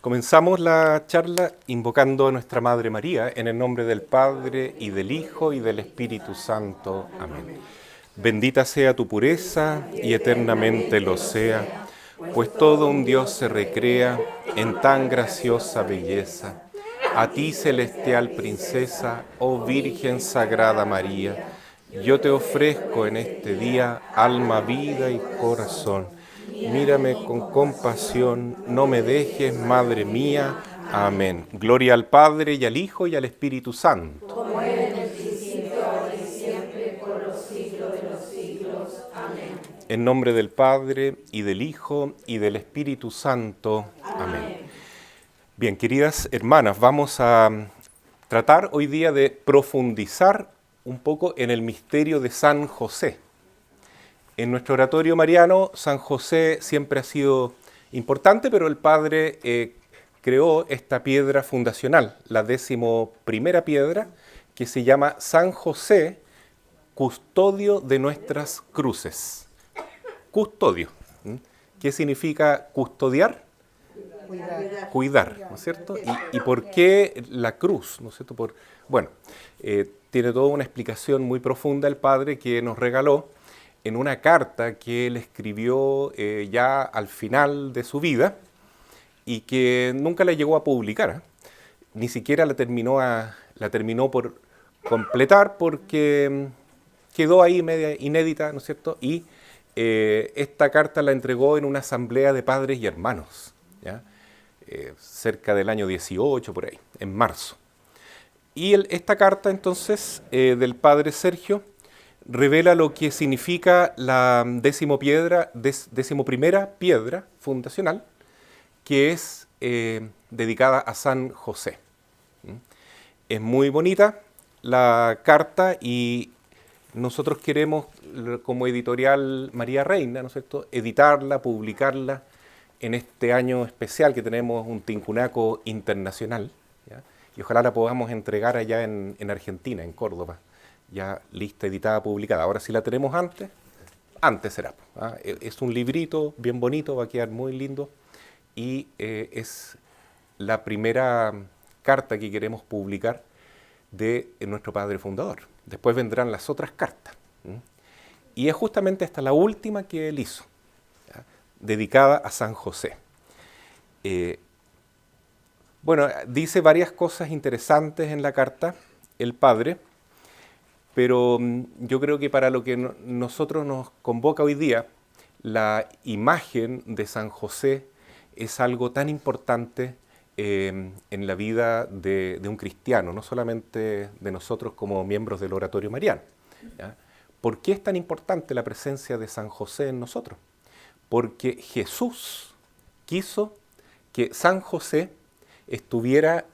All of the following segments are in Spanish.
Comenzamos la charla invocando a nuestra Madre María en el nombre del Padre y del Hijo y del Espíritu Santo. Amén. Bendita sea tu pureza y eternamente lo sea, pues todo un Dios se recrea en tan graciosa belleza. A ti, celestial princesa, oh Virgen Sagrada María, yo te ofrezco en este día alma, vida y corazón. Mírame con compasión, no me dejes, Madre mía. Amén. Gloria al Padre y al Hijo y al Espíritu Santo. Como era en el principio, ahora y siempre, por los siglos de los siglos. Amén. En nombre del Padre y del Hijo y del Espíritu Santo. Amén. Bien, queridas hermanas, vamos a tratar hoy día de profundizar un poco en el misterio de San José. En nuestro oratorio mariano, San José siempre ha sido importante, pero el Padre creó esta piedra fundacional, la 11ª piedra, que se llama San José, custodio de nuestras cruces. Custodio. ¿Qué significa custodiar? Cuidar, ¿no es cierto? ¿Y por qué la cruz? ¿No es cierto? Bueno, tiene toda una explicación muy profunda el Padre que nos regaló en una carta que él escribió ya al final de su vida y que nunca la llegó a publicar, ¿eh? Ni siquiera la terminó por completar porque quedó ahí media inédita, ¿no es cierto? Y esta carta la entregó en una asamblea de padres y hermanos, ¿ya? Cerca del año 18, por ahí, en marzo. Y esta carta, entonces, del padre Sergio, revela lo que significa la 11ª piedra fundacional, que es dedicada a San José. Es muy bonita la carta y nosotros queremos, como editorial María Reina, ¿no es cierto?, editarla, publicarla en este año especial que tenemos un Tincunaco internacional, ¿ya? Y ojalá la podamos entregar allá en Argentina, en Córdoba, ya lista, editada, publicada. Ahora, si la tenemos antes será. ¿Ah? Es un librito bien bonito, va a quedar muy lindo y es la primera carta que queremos publicar de nuestro padre fundador. Después vendrán las otras cartas. Y es justamente esta la última que él hizo, ¿ya?, dedicada a San José. Bueno, dice varias cosas interesantes en la carta el padre, pero yo creo que para lo que nosotros nos convoca hoy día, la imagen de San José es algo tan importante en la vida de un cristiano, no solamente de nosotros como miembros del oratorio mariano, ¿ya? ¿Por qué es tan importante la presencia de San José en nosotros? Porque Jesús quiso que San José estuviera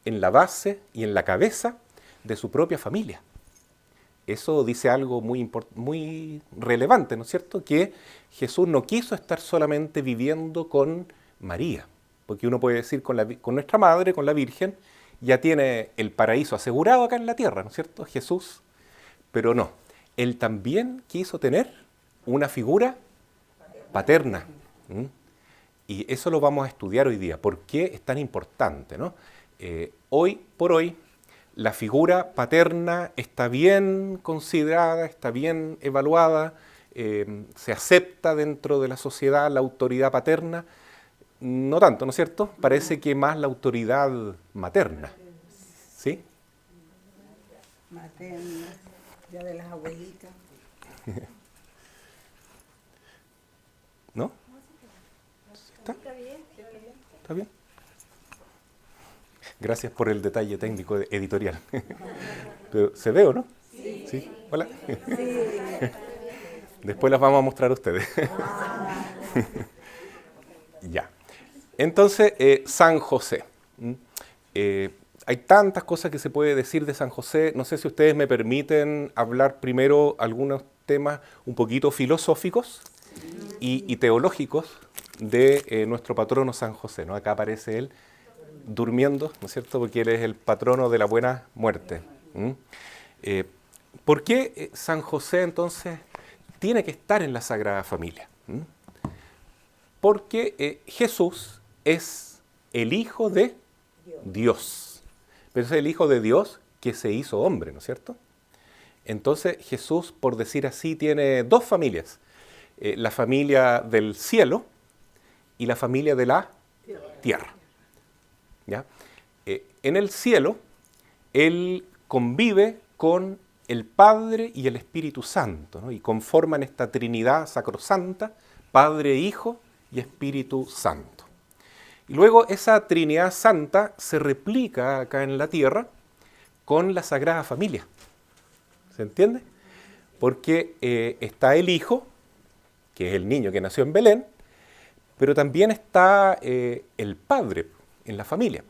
en la base y en la cabeza de su propia familia. Eso dice algo muy relevante, ¿no es cierto? Que Jesús no quiso estar solamente viviendo con María, porque uno puede decir con nuestra madre, con la Virgen, ya tiene el paraíso asegurado acá en la tierra, ¿no es cierto? Jesús, pero no. Él también quiso tener una figura paterna. Y eso lo vamos a estudiar hoy día. ¿Por qué es tan importante, ¿no? Hoy por hoy, la figura paterna está bien considerada, está bien evaluada, se acepta dentro de la sociedad la autoridad paterna. No tanto, ¿no es cierto? Parece que más la autoridad materna. ¿Sí? Materna, ya de las abuelitas. ¿No? ¿Está bien? ¿Está bien? Gracias por el detalle técnico editorial. Pero, ¿se ve o no? Sí. ¿Sí? Hola. Sí. Después las vamos a mostrar a ustedes. Ya. Entonces, San José. Hay tantas cosas que se puede decir de San José. No sé si ustedes me permiten hablar primero algunos temas un poquito filosóficos y teológicos de nuestro patrono San José, ¿no? Acá aparece él durmiendo, ¿no es cierto?, porque él es el patrono de la buena muerte. ¿Por qué San José entonces tiene que estar en la Sagrada Familia? Porque Jesús es el Hijo de Dios. Pero es el Hijo de Dios que se hizo hombre, ¿no es cierto? Entonces Jesús, por decir así, tiene dos familias. La familia del cielo y la familia de la tierra. ¿Ya? En el cielo, Él convive con el Padre y el Espíritu Santo, ¿no? Y conforman esta Trinidad sacrosanta, Padre, Hijo y Espíritu Santo. Y luego esa Trinidad Santa se replica acá en la tierra con la Sagrada Familia. ¿Se entiende? Porque está el Hijo, que es el niño que nació en Belén, pero también está el Padre en la familia.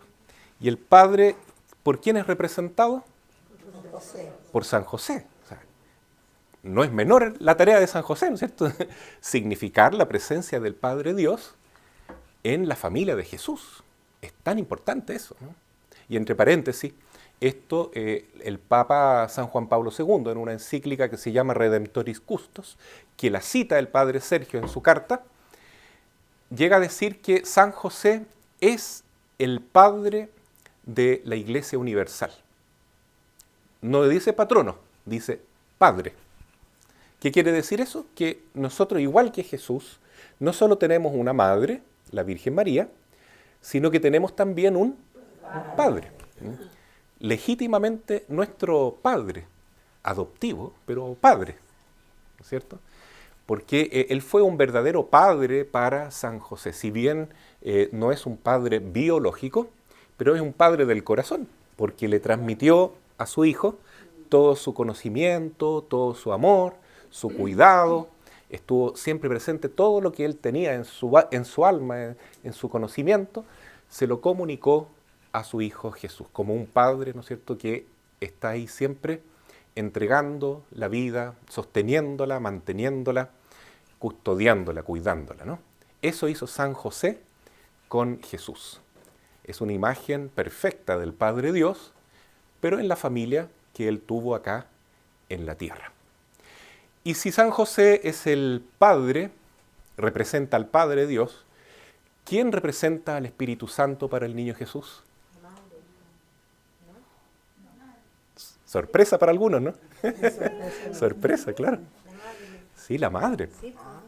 Y el Padre, ¿por quién es representado? José. Por San José. O sea, no es menor la tarea de San José, ¿no es cierto? Significar la presencia del Padre Dios en la familia de Jesús. Es tan importante eso, ¿no? Y entre paréntesis, esto el Papa San Juan Pablo II, en una encíclica que se llama Redemptoris Custos, que la cita el Padre Sergio en su carta, llega a decir que San José es el Padre de la Iglesia Universal. No dice patrono, dice Padre. ¿Qué quiere decir eso? Que nosotros, igual que Jesús, no solo tenemos una madre, la Virgen María, sino que tenemos también un Padre. Legítimamente nuestro Padre, adoptivo, pero Padre, ¿no es cierto? Porque Él fue un verdadero Padre para San José. Si bien no es un Padre biológico, pero es un Padre del corazón, porque le transmitió a su Hijo todo su conocimiento, todo su amor, su cuidado, estuvo siempre presente, todo lo que Él tenía en su alma, en su conocimiento, se lo comunicó a su Hijo Jesús, como un Padre, ¿no es cierto?, que está ahí siempre entregando la vida, sosteniéndola, manteniéndola, custodiándola, cuidándola, ¿no? Eso hizo San José con Jesús. Es una imagen perfecta del Padre Dios, pero en la familia que Él tuvo acá en la tierra. Y si San José es el Padre, representa al Padre Dios, ¿quién representa al Espíritu Santo para el niño Jesús? Sorpresa para algunos, ¿no? Sorpresa, claro. Sí, la madre.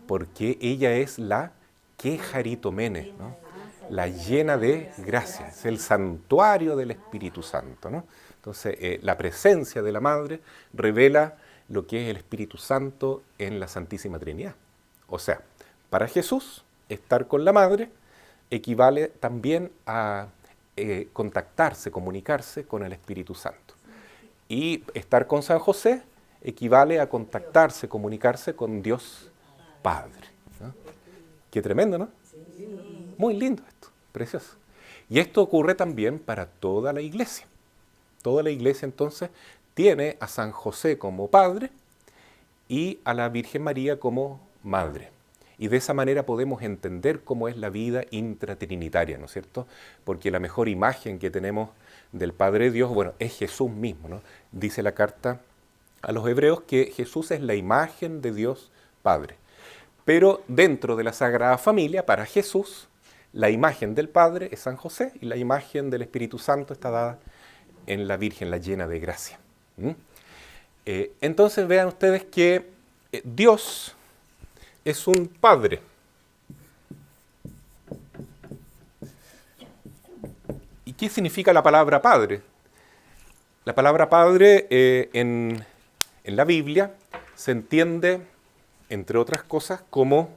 Porque ella es la Quejaritomene, ¿no? La llena de gracia. Es el santuario del Espíritu Santo, ¿no? Entonces, la presencia de la madre revela lo que es el Espíritu Santo en la Santísima Trinidad. O sea, para Jesús, estar con la madre equivale también a contactarse, comunicarse con el Espíritu Santo. Y estar con San José equivale a contactarse, comunicarse con Dios Padre, ¿no? Qué tremendo, ¿no? Muy lindo esto, precioso. Y esto ocurre también para toda la iglesia. Toda la iglesia entonces tiene a San José como padre y a la Virgen María como madre. Y de esa manera podemos entender cómo es la vida intratrinitaria, ¿no es cierto? Porque la mejor imagen que tenemos del Padre Dios, bueno, es Jesús mismo, ¿no? Dice la carta a los hebreos que Jesús es la imagen de Dios Padre. Pero dentro de la Sagrada Familia, para Jesús, la imagen del Padre es San José y la imagen del Espíritu Santo está dada en la Virgen, la llena de gracia. Entonces vean ustedes que Dios es un Padre. ¿Y qué significa la palabra Padre? La palabra Padre en la Biblia se entiende, entre otras cosas, como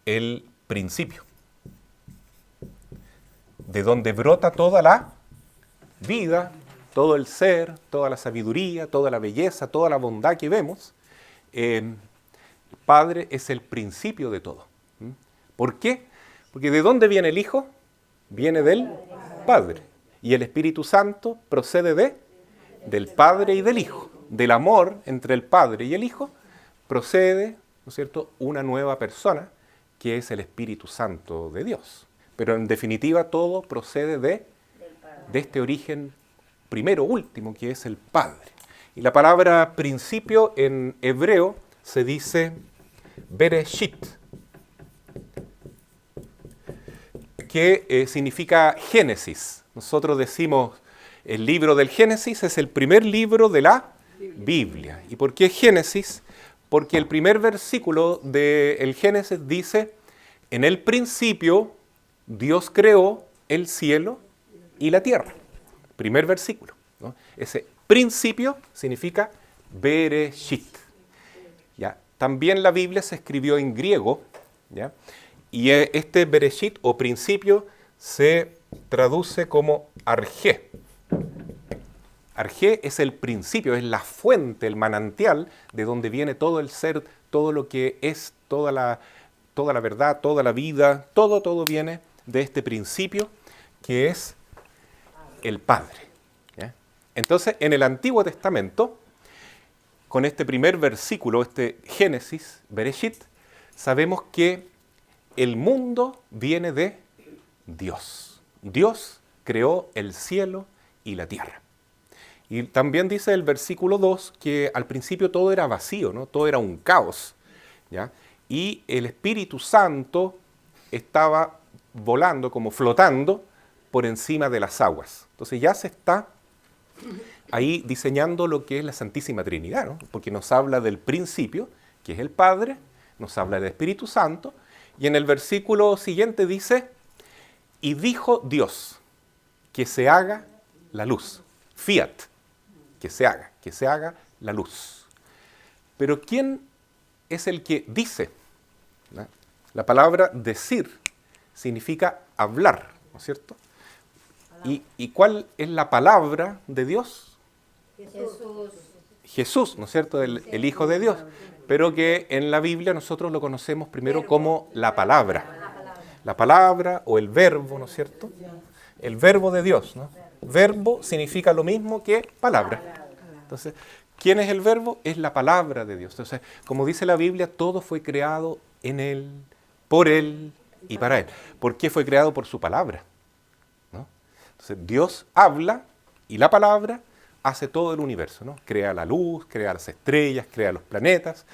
el principio, de donde brota toda la vida, todo el ser, toda la sabiduría, toda la belleza, toda la bondad que vemos. Padre es el principio de todo. ¿Por qué? Porque ¿de dónde viene el Hijo? Viene del Padre. Y el Espíritu Santo procede del Padre y del Hijo. Del amor entre el Padre y el Hijo procede, ¿no es cierto?, una nueva persona que es el Espíritu Santo de Dios. Pero en definitiva todo procede de este origen primero, último, que es el Padre. Y la palabra principio en hebreo se dice Bereshit. que significa Génesis. Nosotros decimos, el libro del Génesis es el primer libro de la Biblia. ¿Y por qué Génesis? Porque el primer versículo del Génesis dice, en el principio Dios creó el cielo y la tierra. Primer versículo, ¿no? Ese principio significa Bereshit. ¿Ya? También la Biblia se escribió en griego, ¿ya? Y este Bereshit o principio se traduce como arjé. Arjé es el principio, es la fuente, el manantial de donde viene todo el ser, todo lo que es, toda la verdad, toda la vida, todo viene de este principio que es el Padre. ¿Ya? Entonces, en el Antiguo Testamento, con este primer versículo, este Génesis, Bereshit, sabemos que el mundo viene de Dios. Dios creó el cielo y la tierra. Y también dice el versículo 2 que al principio todo era vacío, ¿no? Todo era un caos, ¿ya? Y el Espíritu Santo estaba volando, como flotando, por encima de las aguas. Entonces ya se está ahí diseñando lo que es la Santísima Trinidad, ¿no? Porque nos habla del principio, que es el Padre, nos habla del Espíritu Santo, y en el versículo siguiente dice, y dijo Dios, que se haga la luz. Fiat, que se haga la luz. Pero ¿quién es el que dice? ¿No? La palabra decir significa hablar, ¿no es cierto? ¿Y cuál es la palabra de Dios? Jesús. Jesús, ¿no es cierto? El Hijo de Dios. Pero que en la Biblia nosotros lo conocemos primero como la palabra. La palabra o el verbo, ¿no es cierto? El verbo de Dios, ¿no? Verbo significa lo mismo que palabra. Entonces, ¿quién es el verbo? Es la palabra de Dios. Entonces, como dice la Biblia, todo fue creado en Él, por Él y para Él. ¿Por qué fue creado? Por su palabra, ¿no? Entonces, Dios habla y la palabra hace todo el universo, ¿no? Crea la luz, crea las estrellas, crea los planetas.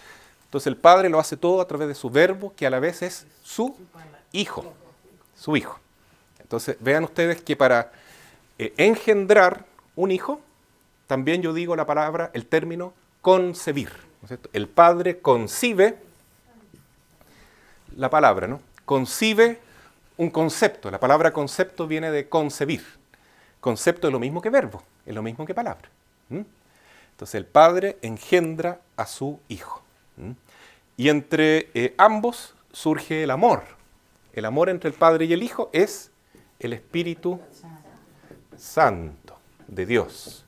Entonces, el Padre lo hace todo a través de su verbo, que a la vez es su Hijo. Su Hijo. Entonces, vean ustedes que para engendrar un hijo, también yo digo la palabra, el término concebir, ¿no es cierto? El Padre concibe la palabra, ¿no? Concibe un concepto. La palabra concepto viene de concebir. Concepto es lo mismo que verbo, es lo mismo que palabra. Entonces el Padre engendra a su Hijo. Y entre ambos surge el amor. El amor entre el Padre y el Hijo es el Espíritu Santo de Dios.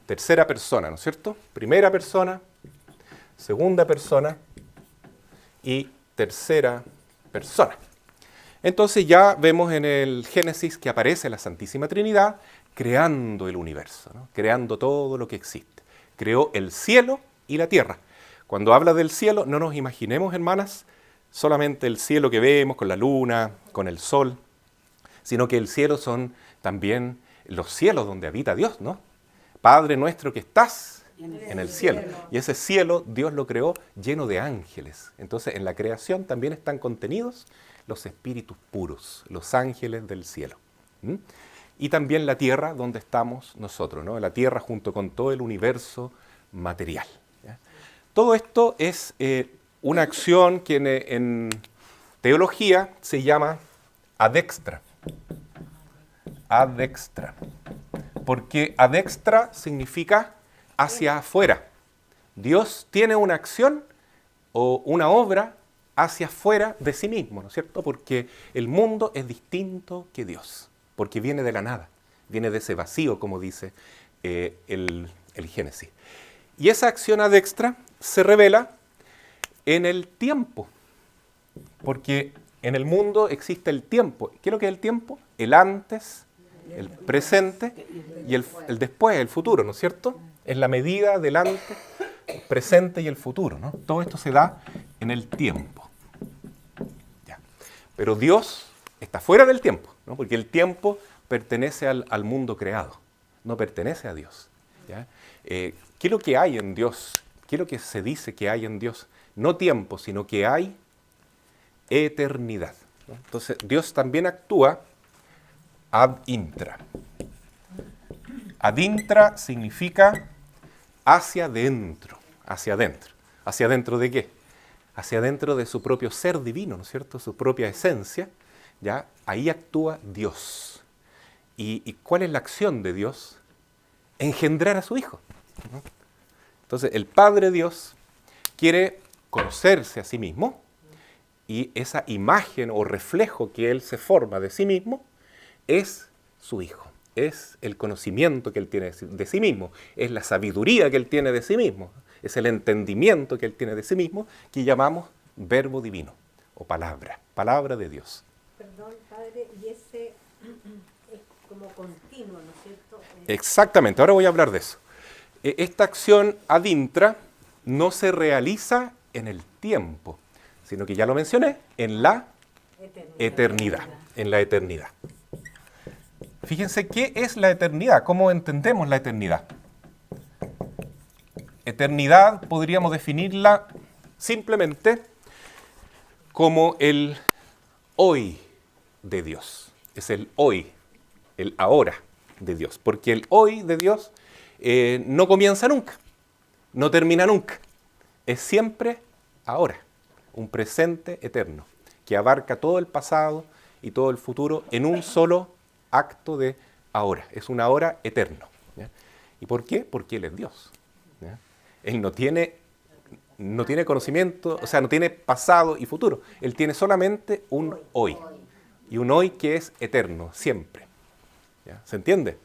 Tercera persona, ¿no es cierto? Primera persona, segunda persona y tercera persona. Entonces ya vemos en el Génesis que aparece la Santísima Trinidad creando el universo, ¿no? Creando todo lo que existe. Creó el cielo y la tierra. Cuando habla del cielo, no nos imaginemos, hermanas, solamente el cielo que vemos con la luna, con el sol, sino que el cielo son también los cielos donde habita Dios, ¿no? Padre nuestro que estás en el cielo. Y ese cielo Dios lo creó lleno de ángeles. Entonces en la creación también están contenidos los espíritus puros, los ángeles del cielo. Y también la tierra donde estamos nosotros, ¿no? La tierra junto con todo el universo material. ¿Ya? Todo esto es una acción que en teología se llama adextra. Adextra. Porque adextra significa hacia afuera. Dios tiene una acción o una obra hacia afuera de sí mismo, ¿no es cierto? Porque el mundo es distinto que Dios, porque viene de la nada, viene de ese vacío, como dice el Génesis. Y esa acción adextra se revela en el tiempo, porque en el mundo existe el tiempo. ¿Qué es lo que es el tiempo? El antes, el presente y el después, el futuro, ¿no es cierto? Es la medida del antes, el presente y el futuro, ¿no? Todo esto se da en el tiempo. Ya. Pero Dios está fuera del tiempo, ¿no? Porque el tiempo pertenece al mundo creado, no pertenece a Dios. ¿Ya? ¿Qué es lo que hay en Dios? ¿Qué es lo que se dice que hay en Dios? No tiempo, sino que hay eternidad. ¿no? Entonces, Dios también actúa ad intra. Ad intra significa hacia adentro, hacia adentro. ¿Hacia adentro de qué? Hacia adentro de su propio ser divino, ¿no es cierto? Su propia esencia, ¿ya? Ahí actúa Dios. ¿Y cuál es la acción de Dios? Engendrar a su Hijo, ¿no? Entonces, el Padre Dios quiere conocerse a sí mismo y esa imagen o reflejo que Él se forma de sí mismo es su Hijo. Es el conocimiento que Él tiene de sí mismo, es la sabiduría que Él tiene de sí mismo, es el entendimiento que Él tiene de sí mismo, que llamamos verbo divino o palabra, palabra de Dios. Perdón, Padre, y ese es como continuo, ¿no es cierto? Exactamente, ahora voy a hablar de eso. Esta acción ad intra no se realiza en el tiempo, sino que ya lo mencioné, en la eternidad, en la eternidad. Fíjense, ¿qué es la eternidad? ¿Cómo entendemos la eternidad? Eternidad podríamos definirla simplemente como el hoy de Dios. Es el hoy, el ahora de Dios. Porque el hoy de Dios no comienza nunca, no termina nunca. Es siempre ahora, un presente eterno que abarca todo el pasado y todo el futuro en un solo acto de ahora. Es un ahora eterno, ¿ya? ¿Y por qué? Porque Él es Dios, ¿ya? Él no tiene conocimiento, o sea, no tiene pasado y futuro. Él tiene solamente un hoy. Y un hoy que es eterno, siempre, ¿ya? ¿Se entiende?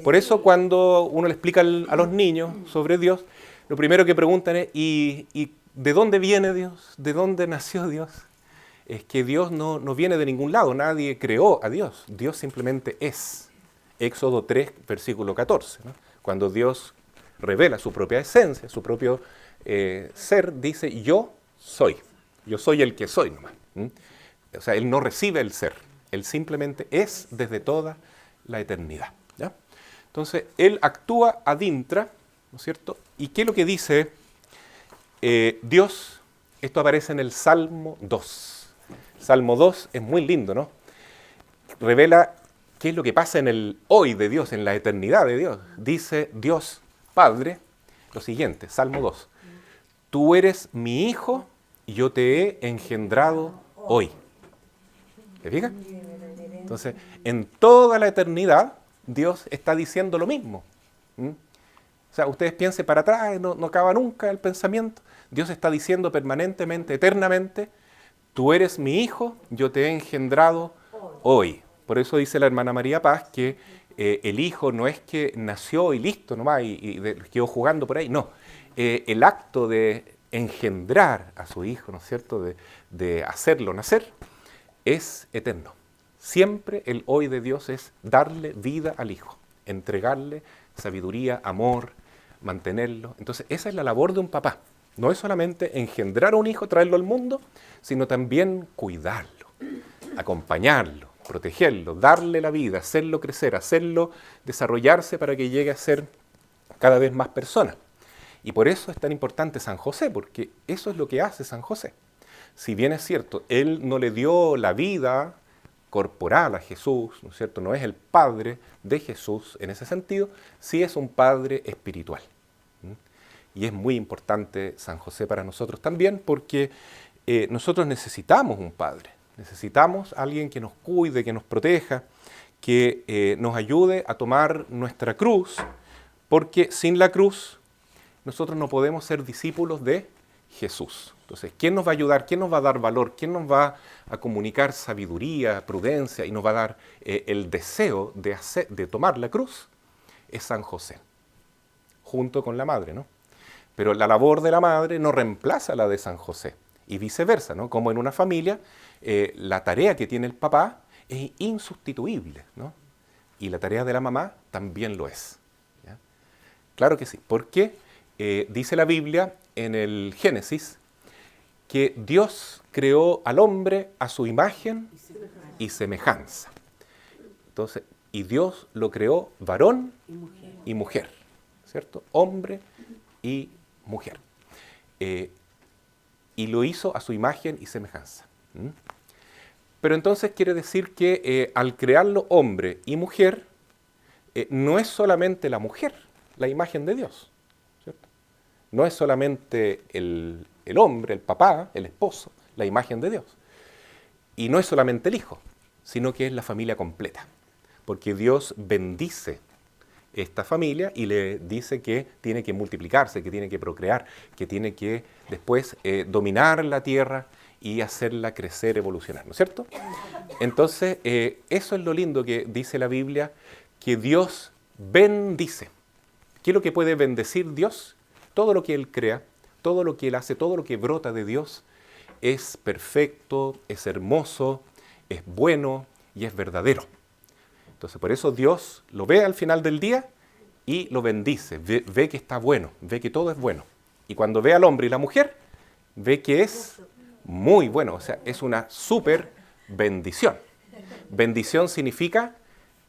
Por eso cuando uno le explica a los niños sobre Dios, lo primero que preguntan es, ¿y de dónde viene Dios? ¿De dónde nació Dios? Es que Dios no viene de ningún lado, nadie creó a Dios. Dios simplemente es. Éxodo 3, versículo 14, ¿no? Cuando Dios revela su propia esencia, su propio ser, dice, yo soy el que soy nomás. O sea, Él no recibe el ser, Él simplemente es desde toda la eternidad, ¿ya? Entonces, Él actúa ad intra, ¿no es cierto? ¿Y qué es lo que dice Dios? Esto aparece en el Salmo 2. Salmo 2 es muy lindo, ¿no? Revela qué es lo que pasa en el hoy de Dios, en la eternidad de Dios. Dice Dios Padre lo siguiente, Salmo 2. Tú eres mi hijo y yo te he engendrado hoy. ¿Te fijas? Entonces, en toda la eternidad, Dios está diciendo lo mismo. O sea, ustedes piensen para atrás, no acaba nunca el pensamiento. Dios está diciendo permanentemente, eternamente, tú eres mi hijo, yo te he engendrado hoy. Por eso dice la hermana María Paz que el hijo no es que nació y listo nomás y quedó jugando por ahí. No, el acto de engendrar a su hijo, ¿no es cierto?, de hacerlo nacer, es eterno. Siempre el hoy de Dios es darle vida al hijo, entregarle sabiduría, amor, mantenerlo. Entonces, esa es la labor de un papá. No es solamente engendrar a un hijo, traerlo al mundo, sino también cuidarlo, acompañarlo, protegerlo, darle la vida, hacerlo crecer, hacerlo desarrollarse para que llegue a ser cada vez más persona. Y por eso es tan importante San José, porque eso es lo que hace San José. Si bien es cierto, él no le dio la vida corporal a Jesús, ¿no es cierto? No es el padre de Jesús en ese sentido, sí es un padre espiritual. Y es muy importante San José para nosotros también porque nosotros necesitamos un padre, necesitamos a alguien que nos cuide, que nos proteja, que nos ayude a tomar nuestra cruz, porque sin la cruz nosotros no podemos ser discípulos de Jesús. Entonces, ¿quién nos va a ayudar? ¿Quién nos va a dar valor? ¿Quién nos va a comunicar sabiduría, prudencia y nos va a dar el deseo de tomar la cruz? Es San José, junto con la madre, ¿no? Pero la labor de la madre no reemplaza la de San José y viceversa, ¿no? Como en una familia, la tarea que tiene el papá es insustituible, ¿no? Y la tarea de la mamá también lo es, ¿ya? Claro que sí, porque dice la Biblia en el Génesis que Dios creó al hombre a su imagen y semejanza. Entonces, y Dios lo creó varón y mujer, ¿cierto? Hombre y mujer. Y lo hizo a su imagen y semejanza. Pero entonces quiere decir que al crearlo hombre y mujer, no es solamente la mujer, la imagen de Dios, ¿cierto? No es solamente el hombre, el papá, el esposo, la imagen de Dios. Y no es solamente el hijo, sino que es la familia completa. Porque Dios bendice esta familia y le dice que tiene que multiplicarse, que tiene que procrear, que tiene que después dominar la tierra y hacerla crecer, evolucionar, ¿no es cierto? Entonces, eso es lo lindo que dice la Biblia, que Dios bendice. ¿Qué es lo que puede bendecir Dios? Todo lo que Él crea, todo lo que Él hace, todo lo que brota de Dios es perfecto, es hermoso, es bueno y es verdadero. Entonces, por eso Dios lo ve al final del día y lo bendice, ve que está bueno, ve que todo es bueno. Y cuando ve al hombre y la mujer, ve que es muy bueno, o sea, es una súper bendición. Bendición significa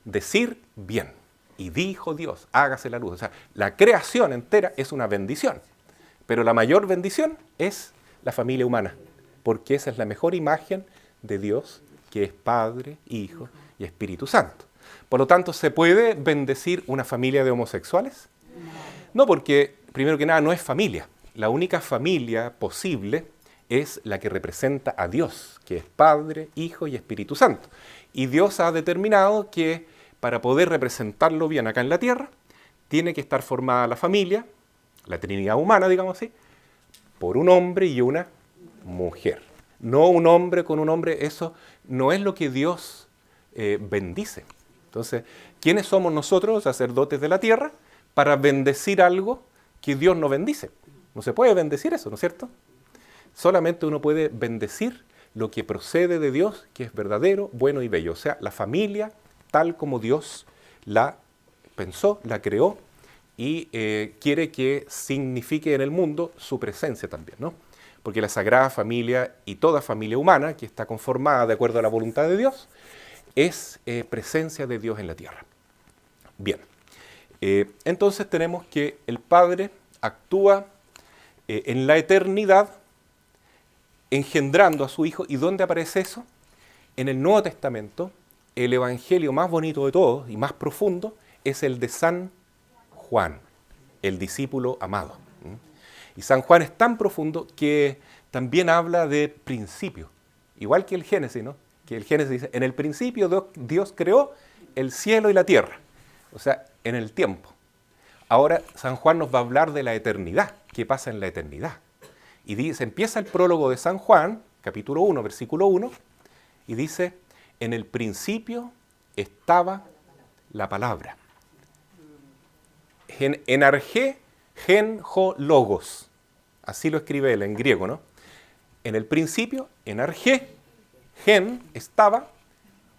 decir bien. Y dijo Dios, hágase la luz. O sea, la creación entera es una bendición. Pero la mayor bendición es la familia humana, porque esa es la mejor imagen de Dios, que es Padre, Hijo y Espíritu Santo. Por lo tanto, ¿se puede bendecir una familia de homosexuales? No, porque primero que nada no es familia. La única familia posible es la que representa a Dios, que es Padre, Hijo y Espíritu Santo. Y Dios ha determinado que para poder representarlo bien acá en la tierra, tiene que estar formada la familia, la Trinidad humana, digamos así, por un hombre y una mujer. No un hombre con un hombre, eso no es lo que Dios bendice. Entonces, ¿quiénes somos nosotros, sacerdotes de la tierra, para bendecir algo que Dios no bendice? No se puede bendecir eso, ¿no es cierto? Solamente uno puede bendecir lo que procede de Dios, que es verdadero, bueno y bello. O sea, la familia tal como Dios la pensó, la creó y quiere que signifique en el mundo su presencia también, ¿no? Porque la Sagrada Familia y toda familia humana, que está conformada de acuerdo a la voluntad de Dios, es presencia de Dios en la tierra. Bien, entonces tenemos que el Padre actúa en la eternidad engendrando a su Hijo. ¿Y dónde aparece eso? En el Nuevo Testamento, el evangelio más bonito de todos y más profundo es el de San Juan, el discípulo amado. Y San Juan es tan profundo que también habla de principio, igual que el Génesis, ¿no? Que el Génesis dice, en el principio Dios creó el cielo y la tierra, o sea, en el tiempo. Ahora San Juan nos va a hablar de la eternidad, qué pasa en la eternidad. Y dice, empieza el prólogo de San Juan, capítulo 1, versículo 1, y dice, en el principio estaba la palabra. En arjé, gen, jo, logos. Así lo escribe él en griego, ¿no? En el principio, en arjé, gen, estaba,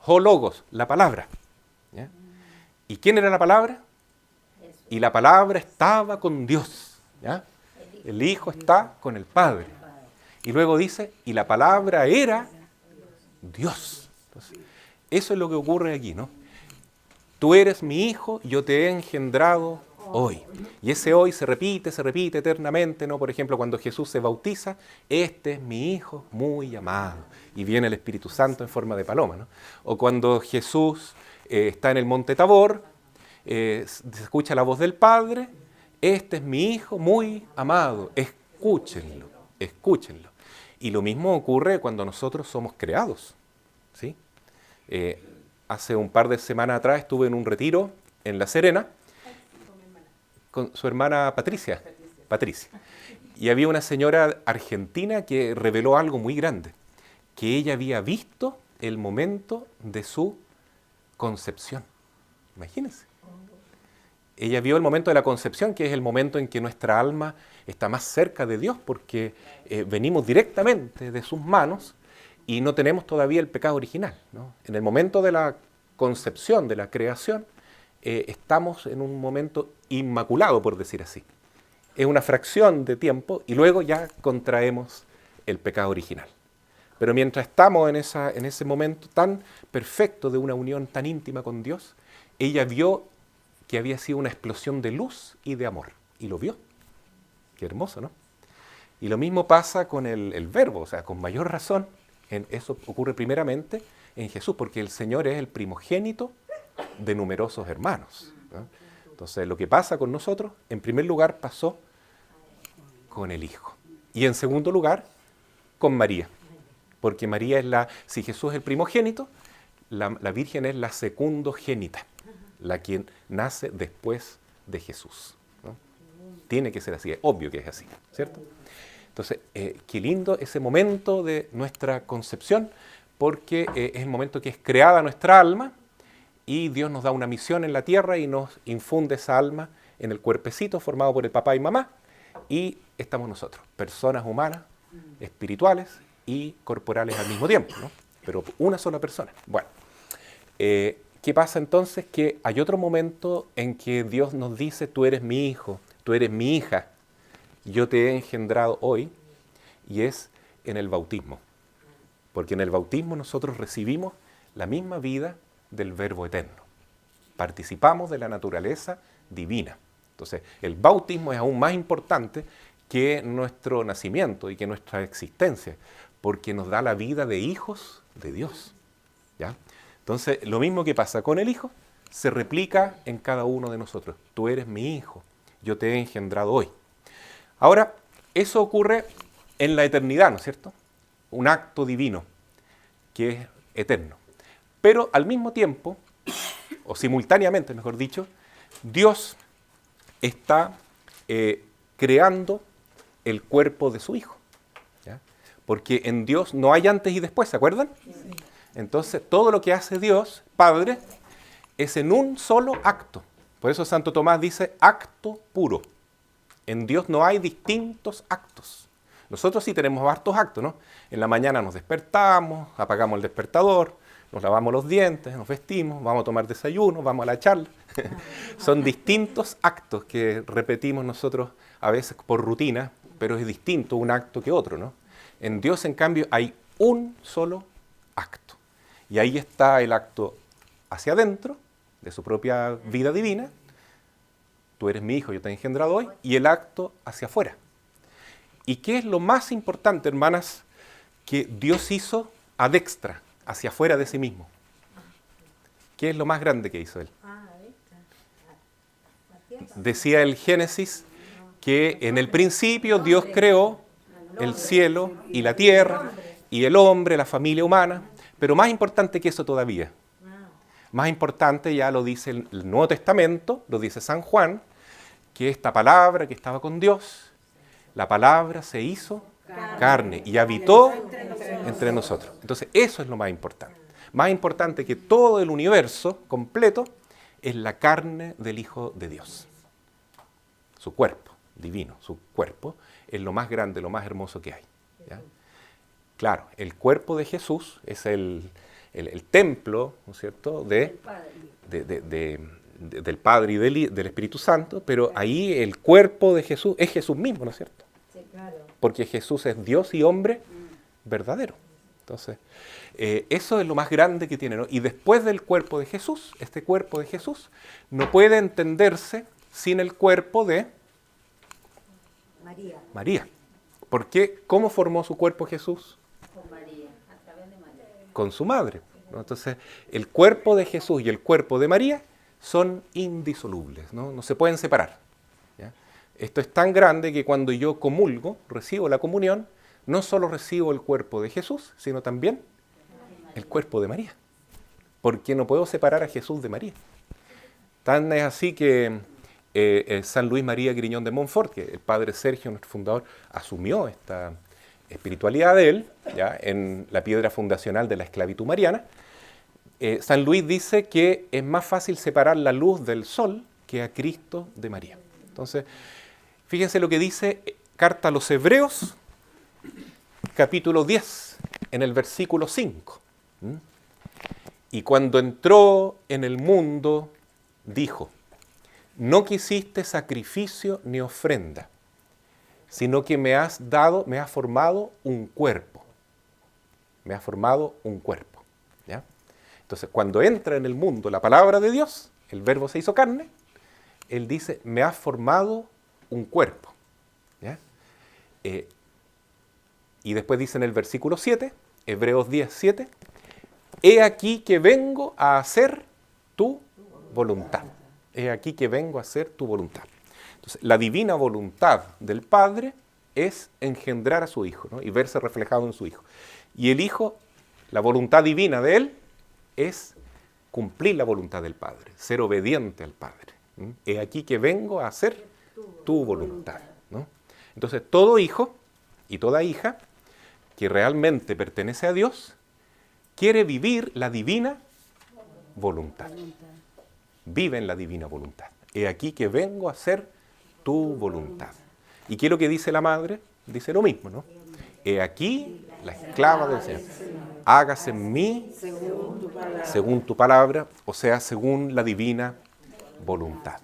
jo, logos, la palabra. ¿Ya? ¿Y quién era la palabra? Y la palabra estaba con Dios. ¿Ya? El Hijo está con el Padre. Y luego dice, y la palabra era Dios. Entonces, eso es lo que ocurre aquí, ¿no? Tú eres mi hijo, yo te he engendrado hoy. Y ese hoy se repite eternamente, ¿no? Por ejemplo, cuando Jesús se bautiza, este es mi hijo muy amado. Y viene el Espíritu Santo en forma de paloma, ¿no? O cuando Jesús está en el monte Tabor, se escucha la voz del Padre, este es mi hijo muy amado, escúchenlo, escúchenlo. Y lo mismo ocurre cuando nosotros somos creados, ¿sí? Hace un par de semanas atrás estuve en un retiro en La Serena con su hermana Patricia. Y había una señora argentina que reveló algo muy grande, que ella había visto el momento de su concepción. Imagínense. Ella vio el momento de la concepción, que es el momento en que nuestra alma está más cerca de Dios, porque venimos directamente de sus manos y no tenemos todavía el pecado original, ¿no? En el momento de la concepción, de la creación, estamos en un momento inmaculado, por decir así. Es una fracción de tiempo y luego ya contraemos el pecado original. Pero mientras estamos en ese momento tan perfecto de una unión tan íntima con Dios, ella vio que había sido una explosión de luz y de amor. Y lo vio. Qué hermoso, ¿no? Y lo mismo pasa con el verbo, o sea, con mayor razón, Eso ocurre primeramente en Jesús, porque el Señor es el primogénito de numerosos hermanos, ¿no? Entonces, lo que pasa con nosotros, en primer lugar, pasó con el Hijo. Y en segundo lugar, con María. Porque María es si Jesús es el primogénito, la Virgen es la secundogénita, la quien nace después de Jesús, ¿no? Tiene que ser así, es obvio que es así, ¿cierto? Entonces, qué lindo ese momento de nuestra concepción, porque es el momento que es creada nuestra alma y Dios nos da una misión en la tierra y nos infunde esa alma en el cuerpecito formado por el papá y mamá, y estamos nosotros, personas humanas, espirituales y corporales al mismo tiempo, ¿no? Pero una sola persona. Bueno, ¿qué pasa entonces? Que hay otro momento en que Dios nos dice, tú eres mi hijo, tú eres mi hija, yo te he engendrado hoy, y es en el bautismo. Porque en el bautismo nosotros recibimos la misma vida del Verbo eterno. Participamos de la naturaleza divina. Entonces, el bautismo es aún más importante que nuestro nacimiento y que nuestra existencia, porque nos da la vida de hijos de Dios, ¿ya? Entonces, lo mismo que pasa con el Hijo, se replica en cada uno de nosotros. Tú eres mi hijo, yo te he engendrado hoy. Ahora, eso ocurre en la eternidad, ¿no es cierto? Un acto divino que es eterno. Pero al mismo tiempo, o simultáneamente, mejor dicho, Dios está creando el cuerpo de su Hijo, ¿ya? Porque en Dios no hay antes y después, ¿se acuerdan? Sí. Entonces, todo lo que hace Dios, Padre, es en un solo acto. Por eso Santo Tomás dice acto puro. En Dios no hay distintos actos. Nosotros sí tenemos hartos actos, ¿no? En la mañana nos despertamos, apagamos el despertador, nos lavamos los dientes, nos vestimos, vamos a tomar desayuno, vamos a la charla. Son distintos actos que repetimos nosotros a veces por rutina, pero es distinto un acto que otro, ¿no? En Dios, en cambio, hay un solo acto. Y ahí está el acto hacia adentro, de su propia vida divina. Tú eres mi hijo, yo te he engendrado hoy. Y el acto hacia afuera. ¿Y qué es lo más importante, hermanas, que Dios hizo ad extra, hacia afuera de sí mismo? ¿Qué es lo más grande que hizo Él? Decía el Génesis que en el principio Dios creó el cielo y la tierra y el hombre, la familia humana, pero más importante que eso todavía. Más importante ya lo dice el Nuevo Testamento, lo dice San Juan, que esta palabra que estaba con Dios, la palabra se hizo carne y habitó entre nosotros. Entonces eso es lo más importante. Más importante que todo el universo completo es la carne del Hijo de Dios. Su cuerpo divino, su cuerpo es lo más grande, lo más hermoso que hay, ¿ya? Claro, el cuerpo de Jesús es el templo, ¿no es cierto?, del Padre y del Espíritu Santo, pero ahí el cuerpo de Jesús es Jesús mismo, ¿no es cierto? Sí, claro. Porque Jesús es Dios y hombre verdadero. Entonces, eso es lo más grande que tiene, ¿no? Y después del cuerpo de Jesús, este cuerpo de Jesús no puede entenderse sin el cuerpo de María. ¿Por qué? ¿Cómo formó su cuerpo Jesús? Con María, a través de María. Con su madre, ¿no? Entonces, el cuerpo de Jesús y el cuerpo de María son indisolubles, ¿no? No se pueden separar, ¿ya? Esto es tan grande que cuando yo comulgo, recibo la comunión, no solo recibo el cuerpo de Jesús, sino también el cuerpo de María. Porque no puedo separar a Jesús de María. Tan es así que San Luis María Griñón de Montfort, que el padre Sergio, nuestro fundador, asumió esta espiritualidad de él, ¿ya?, en la piedra fundacional de la esclavitud mariana. San Luis dice que es más fácil separar la luz del sol que a Cristo de María. Entonces, fíjense lo que dice Carta a los Hebreos, capítulo 10, en el versículo 5. Y cuando entró en el mundo, dijo: no quisiste sacrificio ni ofrenda, sino que me has formado un cuerpo. Me has formado un cuerpo, ¿ya? Entonces, cuando entra en el mundo la palabra de Dios, el Verbo se hizo carne, Él dice, me has formado un cuerpo, ¿ya? Y después dice en el versículo 7, Hebreos 10:7, he aquí que vengo a hacer tu voluntad. He aquí que vengo a hacer tu voluntad. Entonces, la divina voluntad del Padre es engendrar a su Hijo, ¿no? Y verse reflejado en su Hijo. Y el Hijo, la voluntad divina de Él es cumplir la voluntad del Padre, ser obediente al Padre. He aquí que vengo a hacer tu voluntad, ¿no? Entonces, todo hijo y toda hija que realmente pertenece a Dios quiere vivir la divina voluntad. Vive en la divina voluntad. He aquí que vengo a hacer tu voluntad. ¿Y qué es lo que dice la madre? Dice lo mismo, ¿no? He aquí la esclava del Señor. Hágase en mí según tu palabra, o sea, según la divina voluntad.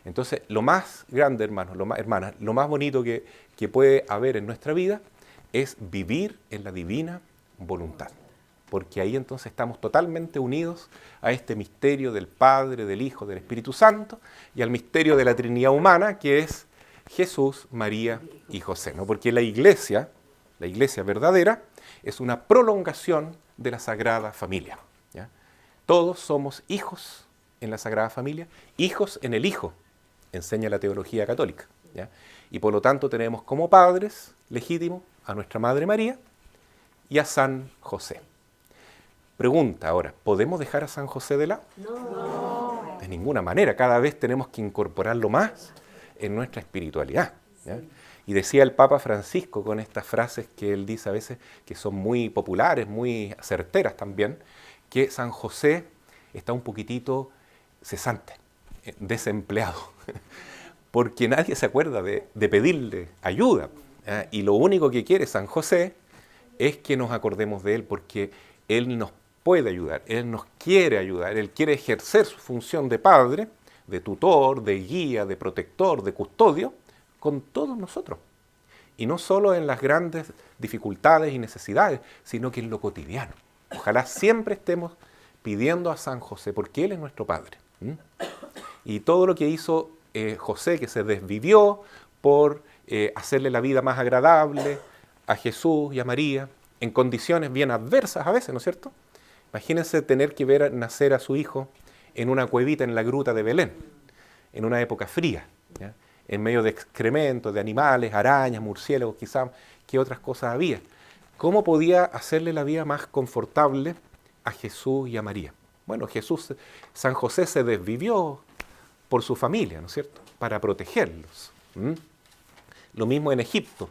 Entonces, lo más grande, hermanos, hermanas, lo más bonito que puede haber en nuestra vida es vivir en la divina voluntad. Porque ahí entonces estamos totalmente unidos a este misterio del Padre, del Hijo, del Espíritu Santo y al misterio de la Trinidad humana, que es Jesús, María y José, ¿no? Porque la iglesia verdadera, es una prolongación de la Sagrada Familia, ¿ya? Todos somos hijos en la Sagrada Familia, hijos en el Hijo, enseña la teología católica, ¿ya? Y por lo tanto tenemos como padres legítimos a nuestra Madre María y a San José. Pregunta ahora, ¿podemos dejar a San José de lado? No. De ninguna manera, cada vez tenemos que incorporarlo más en nuestra espiritualidad, ¿ya? Y decía el Papa Francisco con estas frases que él dice a veces que son muy populares, muy certeras también, que San José está un poquitito cesante, desempleado, porque nadie se acuerda de pedirle ayuda, ¿eh? Y lo único que quiere San José es que nos acordemos de él, porque él nos puede ayudar, él nos quiere ayudar, él quiere ejercer su función de padre, de tutor, de guía, de protector, de custodio, con todos nosotros. Y no solo en las grandes dificultades y necesidades, sino que en lo cotidiano. Ojalá siempre estemos pidiendo a San José, porque él es nuestro Padre. Y todo lo que hizo José, que se desvivió por hacerle la vida más agradable a Jesús y a María, en condiciones bien adversas a veces, ¿no es cierto? Imagínense tener que ver nacer a su hijo en una cuevita en la gruta de Belén, en una época fría, ¿ya? En medio de excrementos, de animales, arañas, murciélagos, quizás, ¿qué otras cosas había? ¿Cómo podía hacerle la vida más confortable a Jesús y a María? Bueno, San José se desvivió por su familia, ¿no es cierto?, para protegerlos. Lo mismo en Egipto.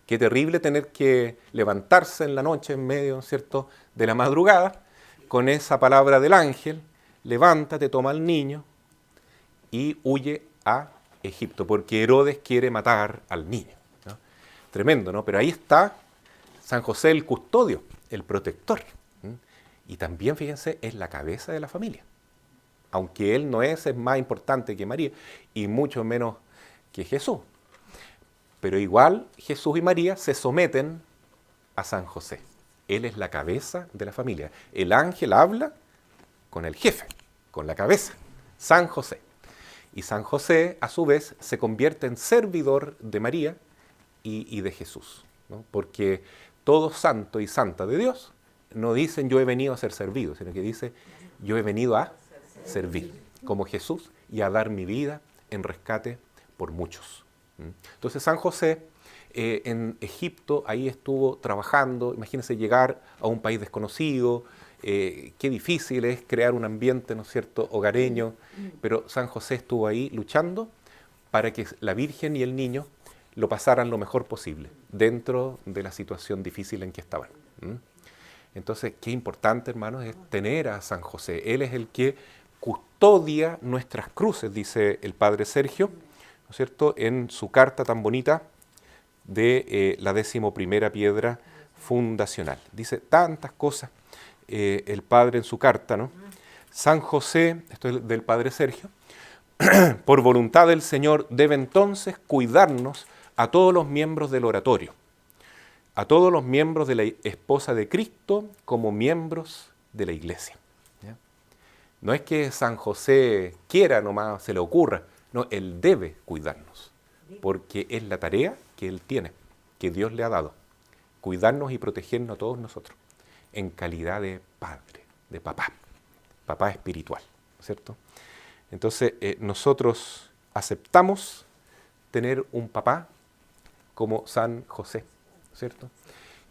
Qué terrible tener que levantarse en la noche en medio, ¿no es cierto?, de la madrugada, con esa palabra del ángel, levántate, toma al niño y huye a Egipto, porque Herodes quiere matar al niño, ¿no? Tremendo, ¿no? Pero ahí está San José, el custodio, el protector. Y también, fíjense, es la cabeza de la familia. Aunque él no es más importante que María, y mucho menos que Jesús. Pero igual Jesús y María se someten a San José. Él es la cabeza de la familia. El ángel habla con el jefe, con la cabeza, San José. Y San José, a su vez, se convierte en servidor de María y de Jesús, ¿no? Porque todo santo y santa de Dios no dicen yo he venido a ser servido, sino que dice yo he venido a servir, como Jesús, y a dar mi vida en rescate por muchos. Entonces San José en Egipto, ahí estuvo trabajando. Imagínense llegar a un país desconocido, qué difícil es crear un ambiente, ¿no es cierto?, hogareño, pero San José estuvo ahí luchando para que la Virgen y el niño lo pasaran lo mejor posible dentro de la situación difícil en que estaban. Entonces, qué importante, hermanos, es tener a San José. Él es el que custodia nuestras cruces, dice el Padre Sergio, ¿no es cierto?, en su carta tan bonita de la 11ª piedra fundacional. Dice tantas cosas el Padre en su carta, ¿no? San José, esto es del Padre Sergio, por voluntad del Señor debe entonces cuidarnos a todos los miembros del oratorio, a todos los miembros de la esposa de Cristo como miembros de la Iglesia, ¿ya? No es que San José quiera nomás, se le ocurra, no, él debe cuidarnos, porque es la tarea que él tiene, que Dios le ha dado, cuidarnos y protegernos a todos nosotros, en calidad de padre, de papá espiritual, ¿cierto? Entonces, nosotros aceptamos tener un papá como San José, ¿cierto?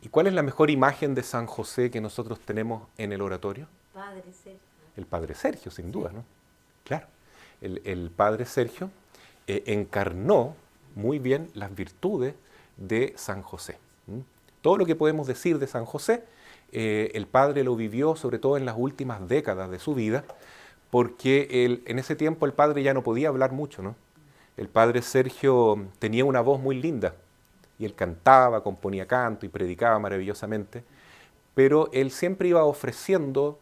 ¿Y cuál es la mejor imagen de San José que nosotros tenemos en el oratorio? Padre Sergio. El Padre Sergio, sin duda, ¿no? Claro, el Padre Sergio encarnó muy bien las virtudes de San José. Todo lo que podemos decir de San José, el Padre lo vivió sobre todo en las últimas décadas de su vida, porque en ese tiempo el Padre ya no podía hablar mucho, ¿no? El Padre Sergio tenía una voz muy linda, y él cantaba, componía canto y predicaba maravillosamente, pero él siempre iba ofreciendo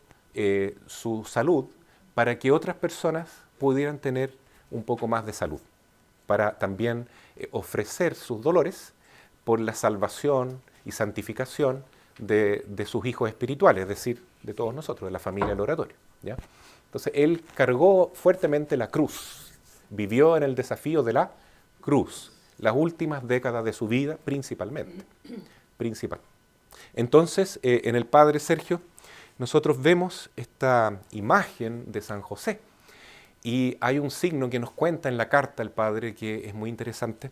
su salud para que otras personas pudieran tener un poco más de salud, para también ofrecer sus dolores por la salvación y santificación de sus hijos espirituales, es decir, de todos nosotros, de la familia del oratorio, ¿ya? Entonces él cargó fuertemente la cruz, vivió en el desafío de la cruz, las últimas décadas de su vida principalmente. Entonces, en el Padre Sergio, nosotros vemos esta imagen de San José. Y hay un signo que nos cuenta en la carta el Padre que es muy interesante,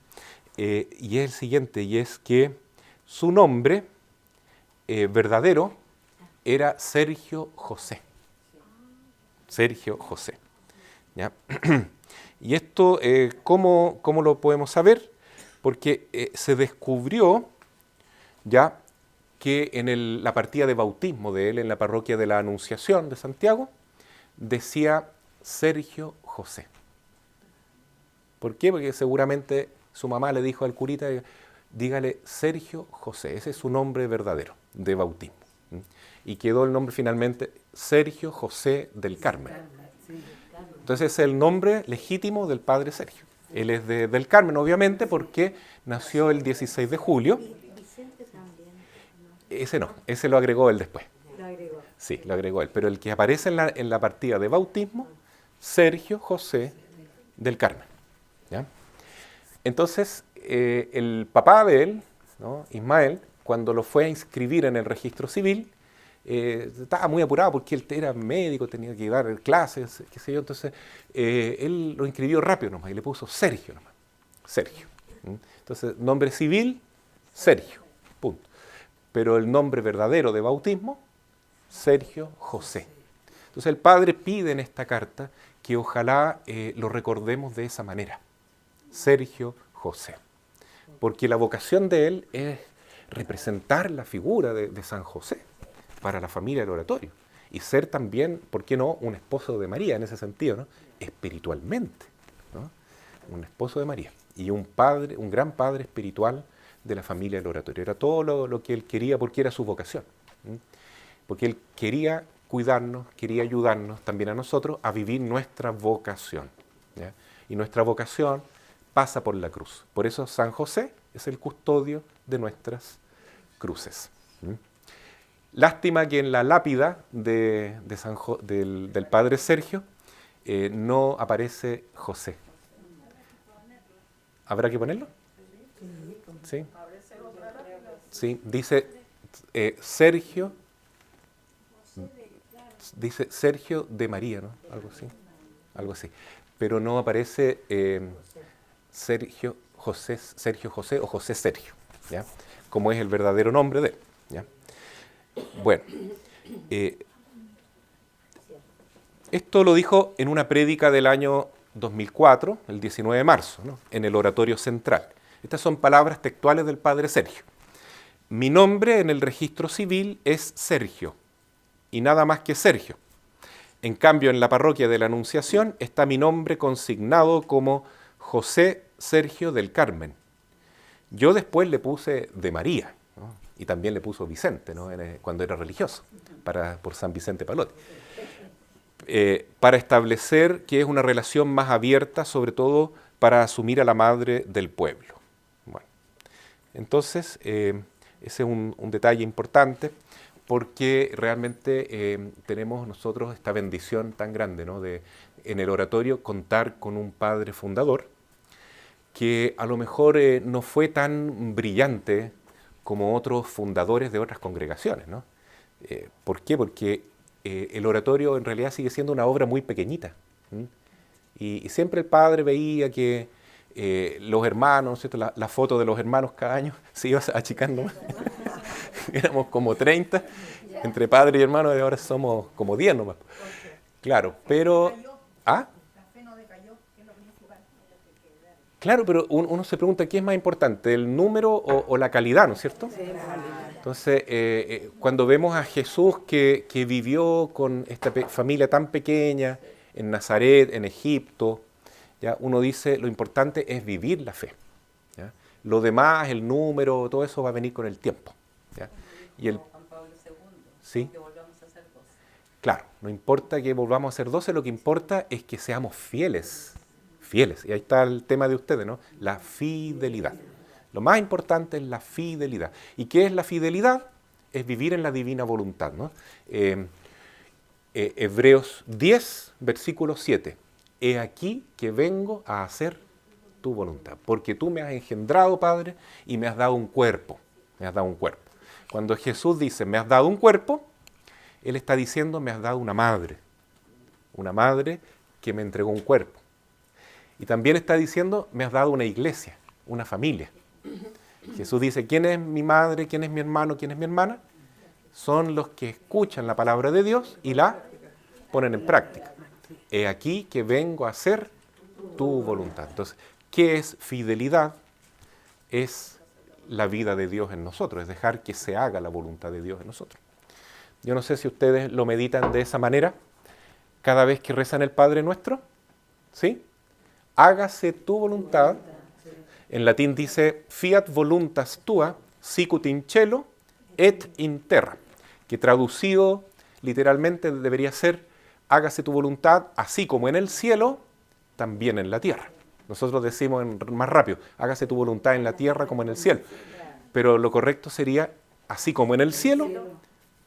y es el siguiente, y es que su nombre verdadero era Sergio José. Sergio José. ¿Ya? Y esto, ¿cómo lo podemos saber? Porque se descubrió ya que en la partida de bautismo de él en la parroquia de la Anunciación de Santiago, decía Sergio José. ¿Por qué? Porque seguramente su mamá le dijo al curita, dígale Sergio José, ese es su nombre verdadero de bautismo. Y quedó el nombre finalmente Sergio José del Carmen. Entonces es el nombre legítimo del Padre Sergio. Él es del Carmen, obviamente, porque nació el 16 de julio. Vicente también. Ese no, ese lo agregó él después. Lo agregó. Sí, lo agregó él. Pero el que aparece en la partida de bautismo, Sergio José del Carmen. ¿Ya? Entonces, el papá de él, ¿no? Ismael, cuando lo fue a inscribir en el registro civil, estaba muy apurado porque él era médico, tenía que dar clases, qué sé yo. Entonces, él lo inscribió rápido nomás y le puso Sergio nomás. Sergio. Entonces, nombre civil, Sergio. Punto. Pero el nombre verdadero de bautismo, Sergio José. Entonces, el Padre pide en esta carta que ojalá lo recordemos de esa manera. Sergio José. Porque la vocación de él es representar la figura de San José para la familia del oratorio y ser también, ¿por qué no?, un esposo de María en ese sentido, ¿no? Espiritualmente, ¿no? Un esposo de María y un padre, un gran padre espiritual de la familia del oratorio. Era todo lo que él quería porque era su vocación, ¿sí? Porque él quería cuidarnos, quería ayudarnos también a nosotros a vivir nuestra vocación, ¿ya? Y nuestra vocación pasa por la cruz. Por eso San José es el custodio de nuestras cruces. Lástima que en la lápida del Padre Sergio no aparece José. ¿Habrá que ponerlo? Sí. Sí, dice Sergio. Dice Sergio de María, ¿no? Algo así. Pero no aparece Sergio José o José Sergio, ¿ya? Como es el verdadero nombre de él, ¿ya? Bueno, esto lo dijo en una prédica del año 2004, el 19 de marzo, ¿no? En el Oratorio Central. Estas son palabras textuales del Padre Sergio. Mi nombre en el registro civil es Sergio, y nada más que Sergio. En cambio, en la parroquia de la Anunciación está mi nombre consignado como José Sergio del Carmen. Yo después le puse de María, ¿no? Y también le puso Vicente, ¿no? Cuando era religioso, por San Vicente Palotti. Para establecer que es una relación más abierta, sobre todo para asumir a la madre del pueblo. Bueno, entonces, ese es un detalle importante, porque realmente tenemos nosotros esta bendición tan grande, ¿no? De en el oratorio contar con un padre fundador que a lo mejor no fue tan brillante como otros fundadores de otras congregaciones, ¿no? ¿Por qué? Porque el oratorio en realidad sigue siendo una obra muy pequeñita. Y siempre el padre veía que los hermanos, ¿cierto? La foto de los hermanos cada año se iba achicando más. Éramos como 30, entre padre y hermano, y ahora somos como 10 nomás. Claro, pero... ¿Ah? Claro, pero uno se pregunta, ¿qué es más importante, el número o la calidad, ¿no es cierto? Entonces, cuando vemos a Jesús que vivió con esta familia tan pequeña, en Nazaret, en Egipto, ¿ya? Uno dice, lo importante es vivir la fe, ¿ya? Lo demás, el número, todo eso va a venir con el tiempo, ¿ya? Y el Juan Pablo II, ¿sí? que volvamos a ser 12. Claro, no importa que volvamos a ser 12, lo que importa es que seamos fieles. Fieles. Y ahí está el tema de ustedes, ¿no? La fidelidad. Lo más importante es la fidelidad. ¿Y qué es la fidelidad? Es vivir en la divina voluntad, ¿no? Hebreos 10, versículo 7. He aquí que vengo a hacer tu voluntad, porque tú me has engendrado, Padre, y me has dado un cuerpo. Me has dado un cuerpo. Cuando Jesús dice, me has dado un cuerpo, Él está diciendo, me has dado una madre que me entregó un cuerpo. Y también está diciendo, me has dado una iglesia, una familia. Jesús dice, ¿quién es mi madre? ¿Quién es mi hermano? ¿Quién es mi hermana? Son los que escuchan la palabra de Dios y la ponen en práctica. He aquí que vengo a hacer tu voluntad. Entonces, ¿qué es fidelidad? Es la vida de Dios en nosotros, es dejar que se haga la voluntad de Dios en nosotros. Yo no sé si ustedes lo meditan de esa manera cada vez que rezan el Padre Nuestro, ¿sí? Hágase tu voluntad. En latín dice, fiat voluntas tua, sicut in cielo et in terra, que traducido literalmente debería ser, hágase tu voluntad, así como en el cielo, también en la tierra. Nosotros decimos más rápido, hágase tu voluntad en la tierra como en el cielo. Pero lo correcto sería, así como en el cielo,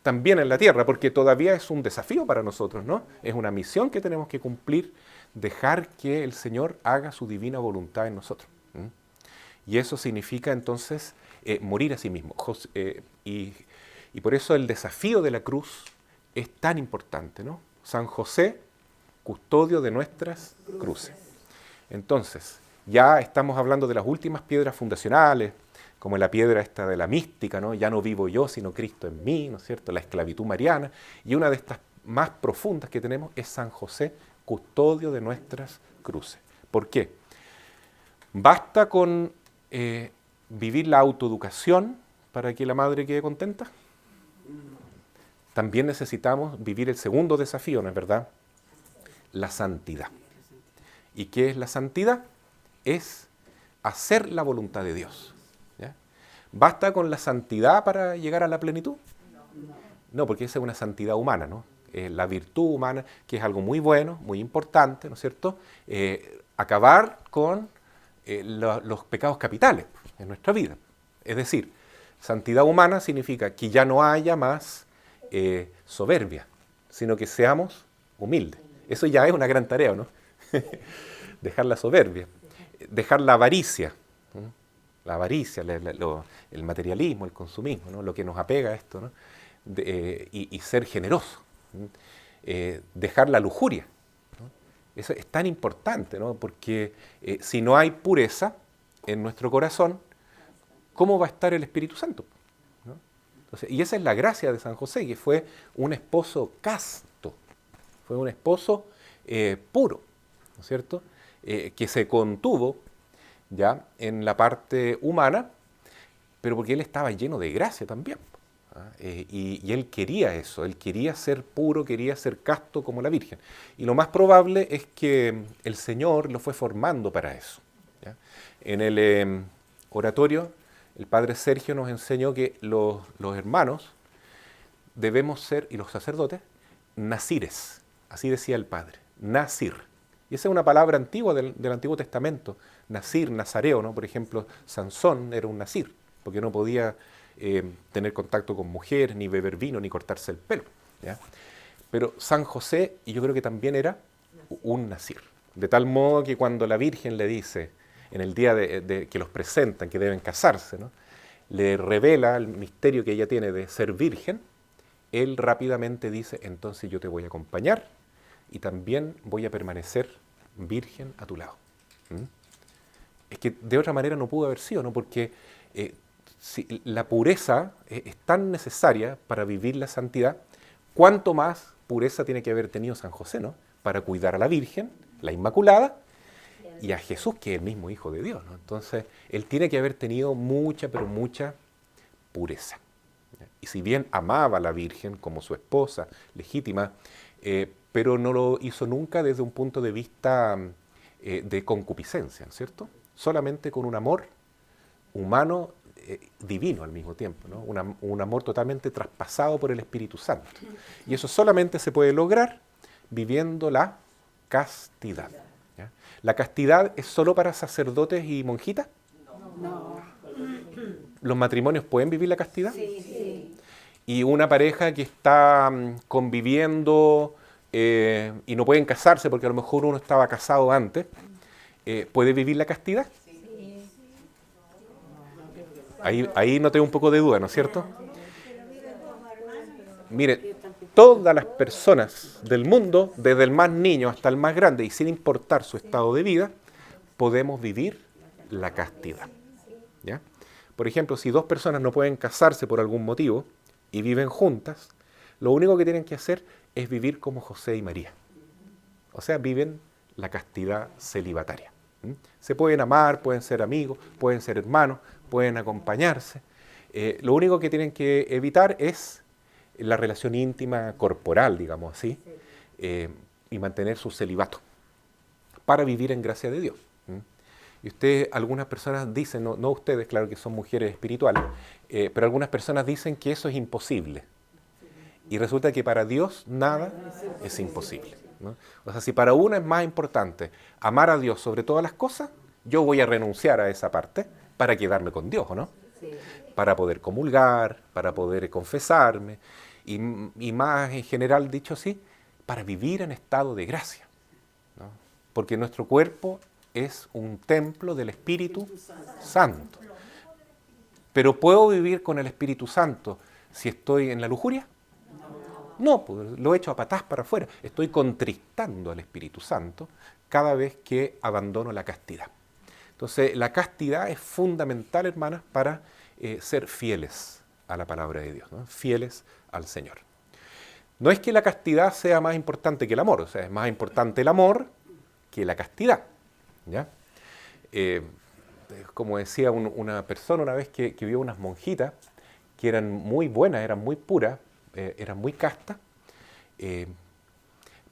también en la tierra, porque todavía es un desafío para nosotros, ¿no? Es una misión que tenemos que cumplir, dejar que el Señor haga su divina voluntad en nosotros. Y eso significa entonces morir a sí mismo. Y por eso el desafío de la cruz es tan importante, ¿no? San José, custodio de nuestras cruces. Entonces, ya estamos hablando de las últimas piedras fundacionales, como la piedra esta de la mística, ¿no? Ya no vivo yo, sino Cristo en mí, ¿no es cierto? La esclavitud mariana. Y una de estas más profundas que tenemos es San José, custodio de nuestras cruces. ¿Por qué? ¿Basta con vivir la autoeducación para que la madre quede contenta? También necesitamos vivir el segundo desafío, ¿no es verdad? La santidad. ¿Y qué es la santidad? Es hacer la voluntad de Dios. ¿Ya? ¿Basta con la santidad para llegar a la plenitud? No, porque esa es una santidad humana, ¿no? La virtud humana, que es algo muy bueno, muy importante, ¿no es cierto? Acabar con los pecados capitales en nuestra vida. Es decir, santidad humana significa que ya no haya más soberbia, sino que seamos humildes. Eso ya es una gran tarea, ¿no? Dejar la soberbia, dejar la avaricia, ¿no? La avaricia, el materialismo, el consumismo, ¿no? Lo que nos apega a esto, ¿no? Y ser generoso, ¿no? Dejar la lujuria, ¿no? Eso es tan importante, ¿no? Porque si no hay pureza en nuestro corazón, ¿cómo va a estar el Espíritu Santo? ¿No? Entonces, y esa es la gracia de San José, que fue un esposo casto, fue un esposo puro, ¿no es cierto? Que se contuvo ya en la parte humana, pero porque él estaba lleno de gracia también. Y él quería eso, él quería ser puro, quería ser casto como la Virgen. Y lo más probable es que el Señor lo fue formando para eso, ¿ya? En el oratorio, el padre Sergio nos enseñó que los hermanos debemos ser, y los sacerdotes, nazires. Así decía el padre, nazir. Y esa es una palabra antigua del Antiguo Testamento, nazir, nazareo, ¿no? Por ejemplo, Sansón era un nazir, porque no podía tener contacto con mujeres, ni beber vino, ni cortarse el pelo, ¿ya? Pero San José, y yo creo que también era un nazir. De tal modo que cuando la Virgen le dice, en el día que los presentan, que deben casarse, ¿no? le revela el misterio que ella tiene de ser virgen, él rápidamente dice, entonces yo te voy a acompañar y también voy a permanecer virgen a tu lado. ¿Mm? Es que de otra manera no pudo haber sido, ¿no? Porque si la pureza es tan necesaria para vivir la santidad, cuánto más pureza tiene que haber tenido San José, ¿no? Para cuidar a la Virgen, la Inmaculada, y a Jesús, que es el mismo Hijo de Dios, ¿no? Entonces, él tiene que haber tenido mucha, pero mucha pureza. Y si bien amaba a la Virgen como su esposa legítima, pero no lo hizo nunca desde un punto de vista de concupiscencia, ¿cierto? Solamente con un amor humano divino al mismo tiempo, ¿no? Un amor totalmente traspasado por el Espíritu Santo. Y eso solamente se puede lograr viviendo la castidad. ¿Ya? ¿La castidad es solo para sacerdotes y monjitas? No. ¿Los matrimonios pueden vivir la castidad? Sí. Y una pareja que está conviviendo y no pueden casarse porque a lo mejor uno estaba casado antes, ¿puede vivir la castidad? Ahí noté un poco de duda, ¿no es cierto? Mire, todas las personas del mundo, desde el más niño hasta el más grande, y sin importar su estado de vida, podemos vivir la castidad. ¿Ya? Por ejemplo, si dos personas no pueden casarse por algún motivo y viven juntas, lo único que tienen que hacer es vivir como José y María. O sea, viven la castidad celibataria. Se pueden amar, pueden ser amigos, pueden ser hermanos, pueden acompañarse. Lo único que tienen que evitar es la relación íntima corporal, digamos así, y mantener su celibato para vivir en gracia de Dios. Y ustedes, algunas personas dicen, no ustedes, claro que son mujeres espirituales, pero algunas personas dicen que eso es imposible. Y resulta que para Dios nada es imposible, ¿no? O sea, si para uno es más importante amar a Dios sobre todas las cosas, yo voy a renunciar a esa parte para quedarme con Dios, ¿o no? Sí. Para poder comulgar, para poder confesarme, y más en general dicho así, para vivir en estado de gracia, ¿no? Porque nuestro cuerpo es un templo del Espíritu Santo. ¿Pero puedo vivir con el Espíritu Santo si estoy en la lujuria? No, pues lo echo a patas para afuera. Estoy contristando al Espíritu Santo cada vez que abandono la castidad. Entonces, la castidad es fundamental, hermanas, para ser fieles a la palabra de Dios, ¿no? Fieles al Señor. No es que la castidad sea más importante que el amor, o sea, es más importante el amor que la castidad, ¿ya? Como decía una persona una vez que vio unas monjitas que eran muy buenas, eran muy puras, eran muy castas,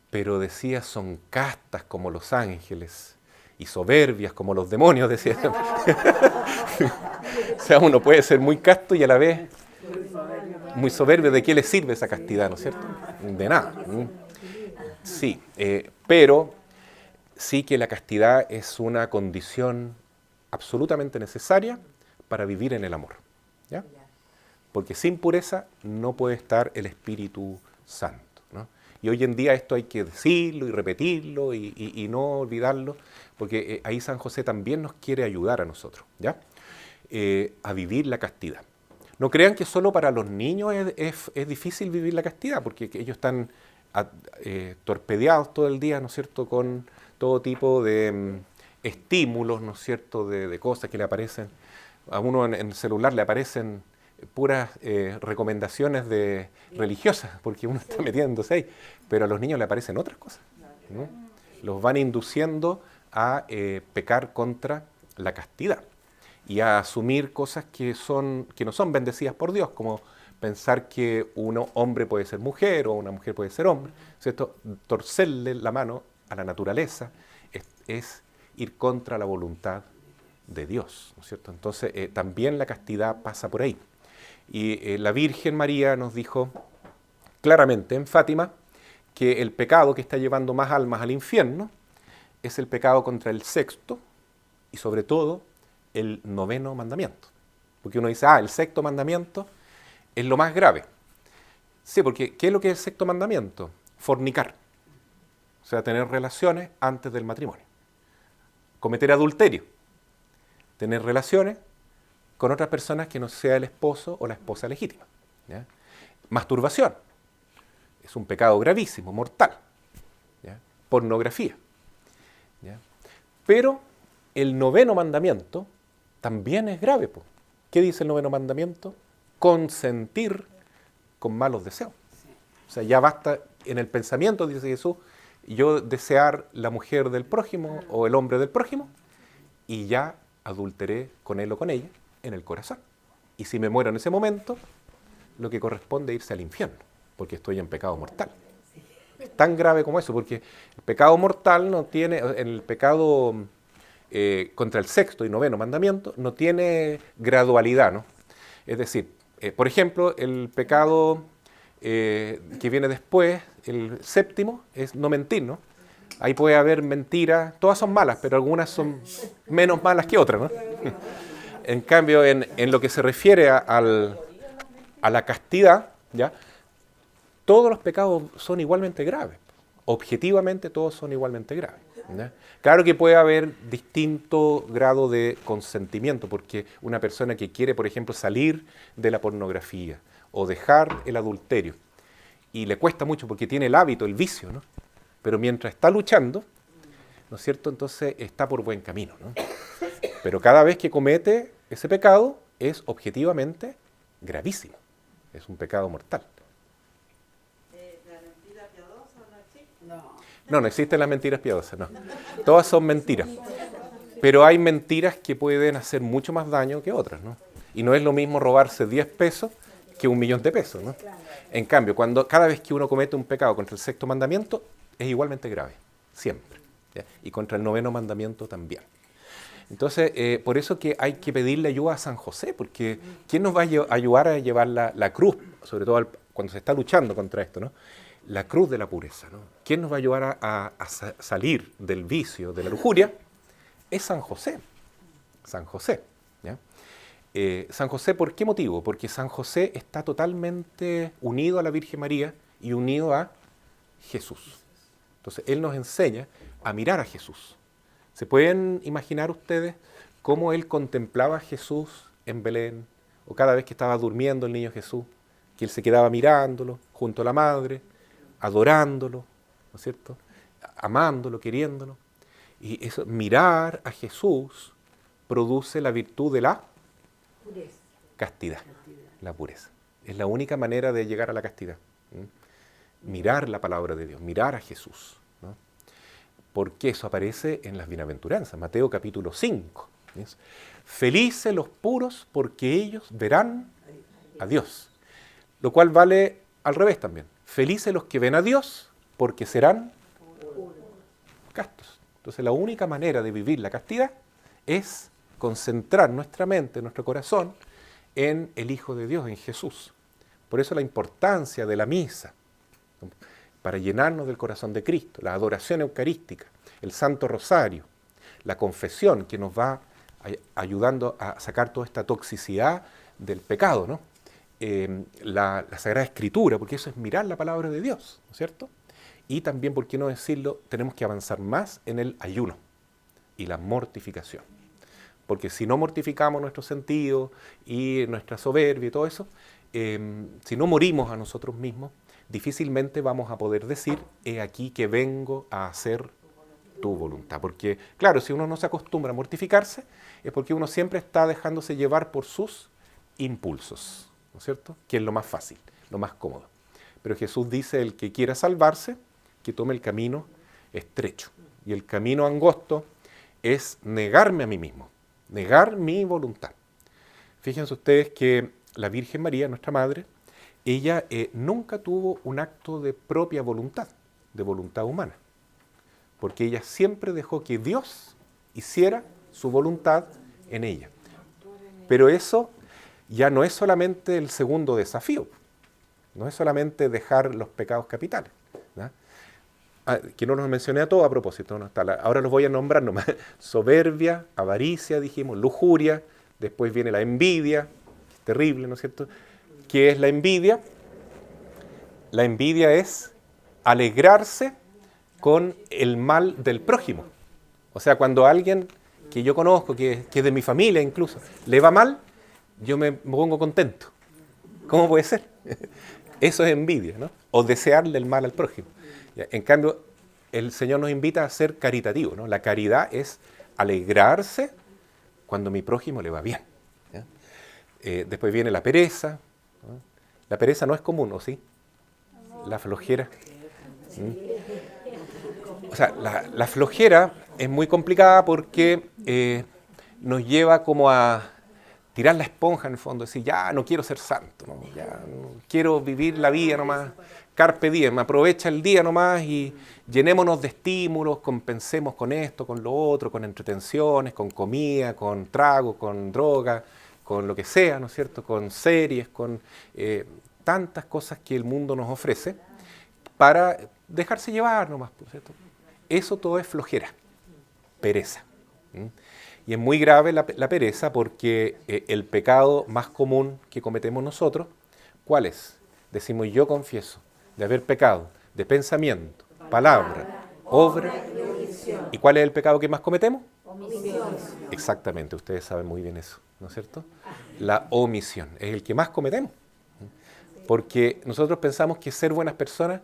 pero decía, son castas como los ángeles y soberbias como los demonios, decía. O sea, uno puede ser muy casto y a la vez muy soberbio. ¿De qué le sirve esa castidad, no es cierto? De nada. Sí, pero sí que la castidad es una condición absolutamente necesaria para vivir en el amor, ¿ya? Porque sin pureza no puede estar el Espíritu Santo, ¿no? Y hoy en día esto hay que decirlo y repetirlo y no olvidarlo, porque ahí San José también nos quiere ayudar a nosotros, ¿ya? A vivir la castidad. No crean que solo para los niños es difícil vivir la castidad, porque ellos están torpedeados todo el día, ¿no es cierto?, con todo tipo de estímulos, ¿no es cierto?, de cosas que le aparecen. A uno en el celular le aparecen puras recomendaciones religiosas, porque uno está metiéndose ahí, pero a los niños le aparecen otras cosas, ¿no? Los van induciendo a pecar contra la castidad y a asumir cosas que no son bendecidas por Dios, como pensar que un hombre puede ser mujer o una mujer puede ser hombre, ¿cierto? Torcerle la mano a la naturaleza es ir contra la voluntad de Dios, ¿no es cierto? Entonces también la castidad pasa por ahí. Y la Virgen María nos dijo claramente en Fátima que el pecado que está llevando más almas al infierno es el pecado contra el sexto y sobre todo el noveno mandamiento. Porque uno dice, el sexto mandamiento es lo más grave. Sí, porque ¿qué es lo que es el sexto mandamiento? Fornicar. O sea, tener relaciones antes del matrimonio. Cometer adulterio. Tener relaciones con otras personas que no sea el esposo o la esposa legítima. ¿Ya? Masturbación. Es un pecado gravísimo, mortal. ¿Ya? Pornografía. ¿Ya? Pero el 9º mandamiento también es grave. Po. ¿Qué dice el 9º mandamiento? Consentir con malos deseos. O sea, ya basta en el pensamiento, dice Jesús, yo desear la mujer del prójimo o el hombre del prójimo y ya adulteré con él o con ella en el corazón. Y si me muero en ese momento, lo que corresponde es irse al infierno, porque estoy en pecado mortal. Es tan grave como eso, porque el pecado mortal no tiene, el pecado contra el 6º y 9º mandamiento no tiene gradualidad, ¿no? Es decir, por ejemplo, el pecado que viene después, el 7º, es no mentir, ¿no? Ahí puede haber mentiras, todas son malas, pero algunas son menos malas que otras, ¿no? En cambio, en lo que se refiere a la castidad, ¿ya? Todos los pecados son igualmente graves. Objetivamente todos son igualmente graves. ¿Ya? Claro que puede haber distinto grado de consentimiento, porque una persona que quiere, por ejemplo, salir de la pornografía o dejar el adulterio, y le cuesta mucho porque tiene el hábito, el vicio, ¿no? Pero mientras está luchando, ¿no es cierto?, entonces está por buen camino, ¿no? Pero cada vez que comete ese pecado es objetivamente gravísimo, es un pecado mortal. ¿La mentira piadosa no existe? No existen las mentiras piadosas, no. Todas son mentiras. Pero hay mentiras que pueden hacer mucho más daño que otras, ¿no? Y no es lo mismo robarse 10 pesos que 1.000.000 de pesos, ¿no? En cambio, cada vez que uno comete un pecado contra el 6º mandamiento, es igualmente grave, siempre. ¿Ya? Y contra el 9º mandamiento también. Entonces, por eso que hay que pedirle ayuda a San José, porque ¿quién nos va a ayudar a llevar la cruz, sobre todo cuando se está luchando contra esto, ¿no? La cruz de la pureza, ¿no? ¿Quién nos va a ayudar a salir del vicio, de la lujuria? Es San José. San José. ¿Ya? San José, ¿por qué motivo? Porque San José está totalmente unido a la Virgen María y unido a Jesús. Entonces, él nos enseña a mirar a Jesús. ¿Se pueden imaginar ustedes cómo él contemplaba a Jesús en Belén? O cada vez que estaba durmiendo el niño Jesús, que él se quedaba mirándolo junto a la madre, adorándolo, ¿no es cierto? Amándolo, queriéndolo. Y eso, mirar a Jesús produce la virtud de la castidad, la pureza. Es la única manera de llegar a la castidad. Mirar la palabra de Dios, mirar a Jesús, ¿no? Porque eso aparece en las bienaventuranzas, Mateo capítulo 5. ¿Ves? Felices los puros porque ellos verán a Dios. Lo cual vale al revés también. Felices los que ven a Dios porque serán castos. Entonces la única manera de vivir la castidad es concentrar nuestra mente, nuestro corazón en el Hijo de Dios, en Jesús. Por eso la importancia de la misa, para llenarnos del corazón de Cristo, la adoración eucarística, el Santo Rosario, la confesión que nos va ayudando a sacar toda esta toxicidad del pecado, ¿no? La Sagrada Escritura, porque eso es mirar la palabra de Dios, ¿no es cierto? Y también, por qué no decirlo, tenemos que avanzar más en el ayuno y la mortificación. Porque si no mortificamos nuestro sentido y nuestra soberbia y todo eso, si no morimos a nosotros mismos, difícilmente vamos a poder decir, he aquí que vengo a hacer tu voluntad. Porque, claro, si uno no se acostumbra a mortificarse, es porque uno siempre está dejándose llevar por sus impulsos, ¿no es cierto? Que es lo más fácil, lo más cómodo. Pero Jesús dice, el que quiera salvarse, que tome el camino estrecho. Y el camino angosto es negarme a mí mismo, negar mi voluntad. Fíjense ustedes que la Virgen María, nuestra Madre, ella nunca tuvo un acto de propia voluntad, de voluntad humana, porque ella siempre dejó que Dios hiciera su voluntad en ella. Pero eso ya no es solamente el segundo desafío, no es solamente dejar los pecados capitales, ¿no? Que no los mencioné a todos a propósito, ¿no? Ahora los voy a nombrar nomás. Soberbia, avaricia, dijimos, lujuria, después viene la envidia, terrible, ¿no es cierto? ¿Qué es la envidia? La envidia es alegrarse con el mal del prójimo. O sea, cuando a alguien que yo conozco, que es de mi familia incluso, le va mal, yo me pongo contento. ¿Cómo puede ser? Eso es envidia, ¿no? O desearle el mal al prójimo. ¿Ya? En cambio, el Señor nos invita a ser caritativos, ¿no? La caridad es alegrarse cuando a mi prójimo le va bien. ¿Ya? Después viene la pereza, ¿no? La pereza no es común, ¿o sí? La flojera. O sea, la flojera es muy complicada porque nos lleva como a tirar la esponja en el fondo, decir, ya no quiero ser santo, ¿no? Ya no quiero vivir la vida nomás, carpe diem, aprovecha el día nomás y llenémonos de estímulos, compensemos con esto, con lo otro, con entretenciones, con comida, con trago, con droga, con lo que sea, ¿no es cierto?, con series, con tantas cosas que el mundo nos ofrece para dejarse llevar nomás, ¿no es cierto? Eso todo es flojera, pereza. Y es muy grave la pereza porque el pecado más común que cometemos nosotros, ¿cuál es? Decimos, yo confieso de haber pecado, de pensamiento, palabra, obra. ¿Y cuál es el pecado que más cometemos? Omisión. Exactamente, ustedes saben muy bien eso, ¿no es cierto? La omisión es el que más cometemos. Porque nosotros pensamos que ser buenas personas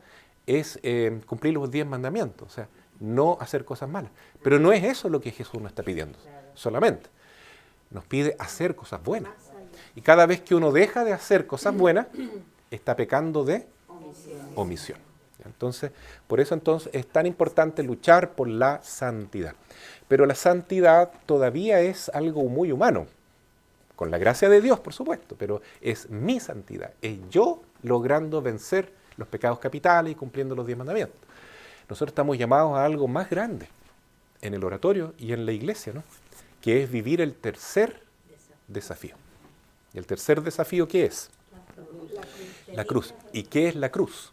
es cumplir los 10 mandamientos, o sea, no hacer cosas malas. Pero no es eso lo que Jesús nos está pidiendo, solamente. Nos pide hacer cosas buenas. Y cada vez que uno deja de hacer cosas buenas, está pecando de omisión. Entonces, por eso entonces es tan importante luchar por la santidad. Pero la santidad todavía es algo muy humano, con la gracia de Dios, por supuesto, pero es mi santidad, es yo logrando vencer los pecados capitales y cumpliendo los 10 mandamientos. Nosotros estamos llamados a algo más grande en el oratorio y en la iglesia, ¿no? Que es vivir el tercer desafío. ¿Y el tercer desafío qué es? La cruz. ¿Y qué es la cruz?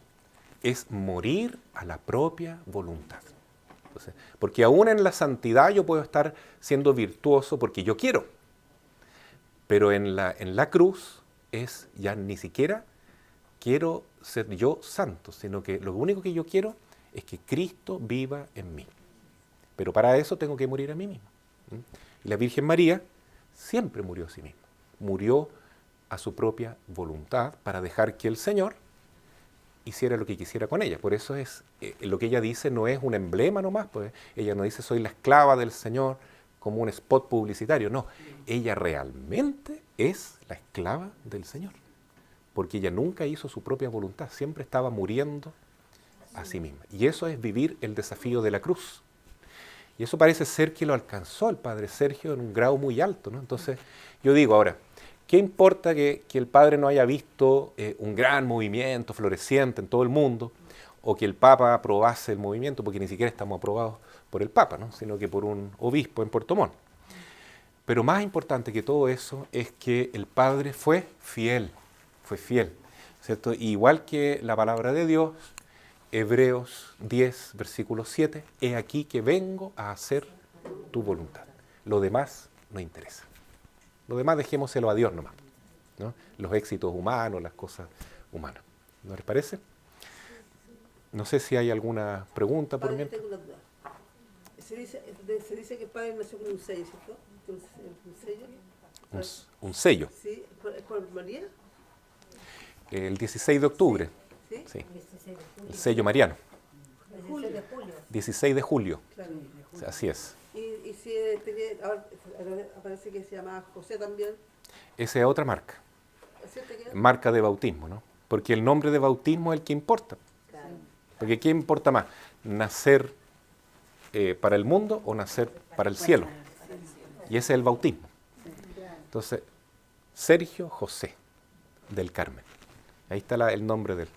Es morir a la propia voluntad. Entonces, porque aún en la santidad yo puedo estar siendo virtuoso porque yo quiero. Pero en la cruz es ya ni siquiera quiero ser yo santo, sino que lo único que yo quiero es que Cristo viva en mí. Pero para eso tengo que morir a mí mismo. Y la Virgen María siempre murió a sí misma. Murió a su propia voluntad para dejar que el Señor hiciera lo que quisiera con ella. Por eso es lo que ella dice no es un emblema nomás, pues ella no dice soy la esclava del Señor como un spot publicitario, no. Ella realmente es la esclava del Señor, porque ella nunca hizo su propia voluntad, siempre estaba muriendo a sí misma. Y eso es vivir el desafío de la cruz. Y eso parece ser que lo alcanzó el Padre Sergio en un grado muy alto, ¿no? Entonces, yo digo ahora, ¿qué importa que el Padre no haya visto un gran movimiento floreciente en todo el mundo, o que el Papa aprobase el movimiento, porque ni siquiera estamos aprobados por el Papa, ¿no? Sino que por un obispo en Puerto Montt? Pero más importante que todo eso es que el Padre fue fiel, ¿cierto? Igual que la palabra de Dios, Hebreos 10, versículo 7, he aquí que vengo a hacer tu voluntad. Lo demás no interesa. Lo demás dejémoselo a Dios nomás, ¿no? Los éxitos humanos, las cosas humanas. ¿No les parece? No sé si hay alguna pregunta por mientras. Tengo una duda. Se dice que el Padre nació con un sello, ¿cierto? ¿Un sello? Un sello. ¿Sí? ¿Es por María? El 16 de octubre. ¿Sí? Sí. El sello mariano. 16 de julio. 16 de julio. Claro. Así es. Y si ahora aparece que se llama José también. Esa es otra marca. ¿Es cierto que? Marca de bautismo, ¿no? Porque el nombre de bautismo es el que importa. Claro. Porque ¿qué importa más? ¿Nacer para el mundo o nacer para el cielo? Y ese es el bautismo. Entonces, Sergio José del Carmen. Ahí está el nombre de él.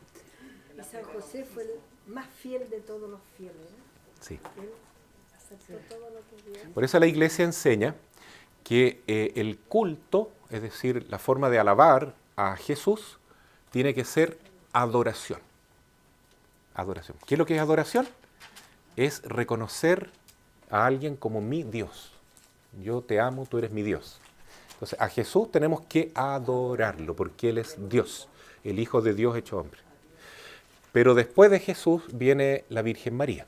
Y San José fue el más fiel de todos los fieles, ¿no? Sí. Él aceptó todo lo que Dios. Por eso la Iglesia enseña que el culto, es decir, la forma de alabar a Jesús, tiene que ser adoración. Adoración. ¿Qué es lo que es adoración? Es reconocer a alguien como mi Dios. Yo te amo, tú eres mi Dios. Entonces, a Jesús tenemos que adorarlo, porque Él es Dios, el Hijo de Dios hecho hombre. Pero después de Jesús viene la Virgen María,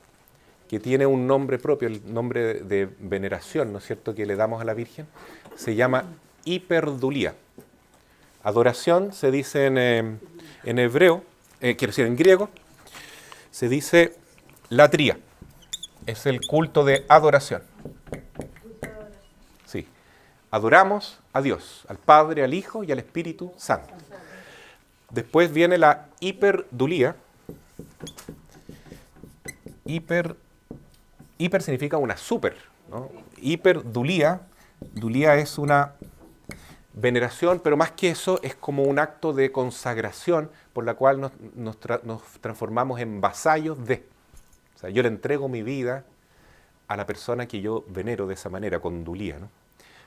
que tiene un nombre propio, el nombre de veneración, ¿no es cierto?, que le damos a la Virgen, se llama hiperdulía. Adoración se dice en hebreo, quiero decir en griego, se dice latría. Es el culto de adoración. Sí. Adoramos a Dios, al Padre, al Hijo y al Espíritu Santo. Después viene la hiperdulía. Hiper significa una super, ¿no? Hiperdulía. Dulía es una veneración, pero más que eso es como un acto de consagración por la cual nos transformamos en vasallos de. O sea, yo le entrego mi vida a la persona que yo venero de esa manera, con dulía, ¿no?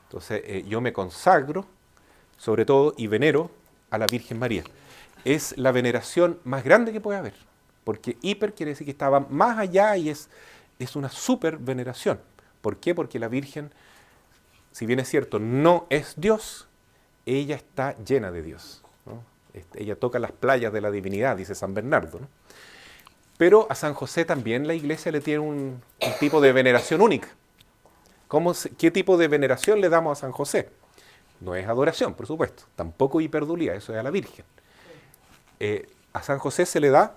Entonces, yo me consagro, sobre todo, y venero a la Virgen María. Es la veneración más grande que puede haber, porque hiper quiere decir que estaba más allá y es una super veneración. ¿Por qué? Porque la Virgen, si bien es cierto, no es Dios, ella está llena de Dios, ¿no? Ella toca las playas de la divinidad, dice San Bernardo, ¿no? Pero a San José también la Iglesia le tiene un tipo de veneración única. ¿Qué tipo de veneración le damos a San José? No es adoración, por supuesto, tampoco hiperdulía, eso es a la Virgen. A San José se le da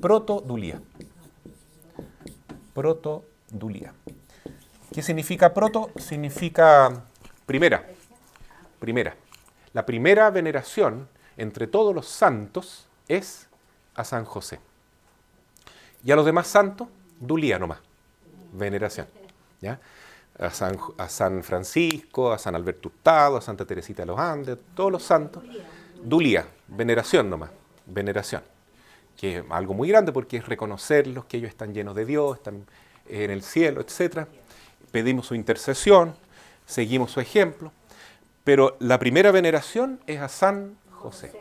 protodulía. Protodulía. ¿Qué significa proto? Significa primera. Primera. La primera veneración entre todos los santos es a San José. Y a los demás santos, dulía nomás, veneración, ¿ya? A San Francisco, a San Alberto Hurtado, a Santa Teresita de los Andes, todos los santos, dulía, veneración nomás, veneración. Que es algo muy grande porque es reconocerlos, que ellos están llenos de Dios, están en el cielo, etc. Pedimos su intercesión, seguimos su ejemplo, pero la primera veneración es a San José.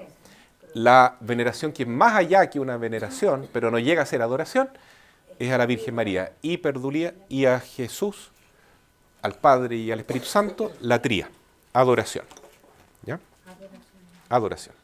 La veneración que es más allá que una veneración, pero no llega a ser adoración, es a la Virgen María, hiperdulía, y a Jesús, al Padre y al Espíritu Santo, latría, adoración. ¿Ya? Adoración.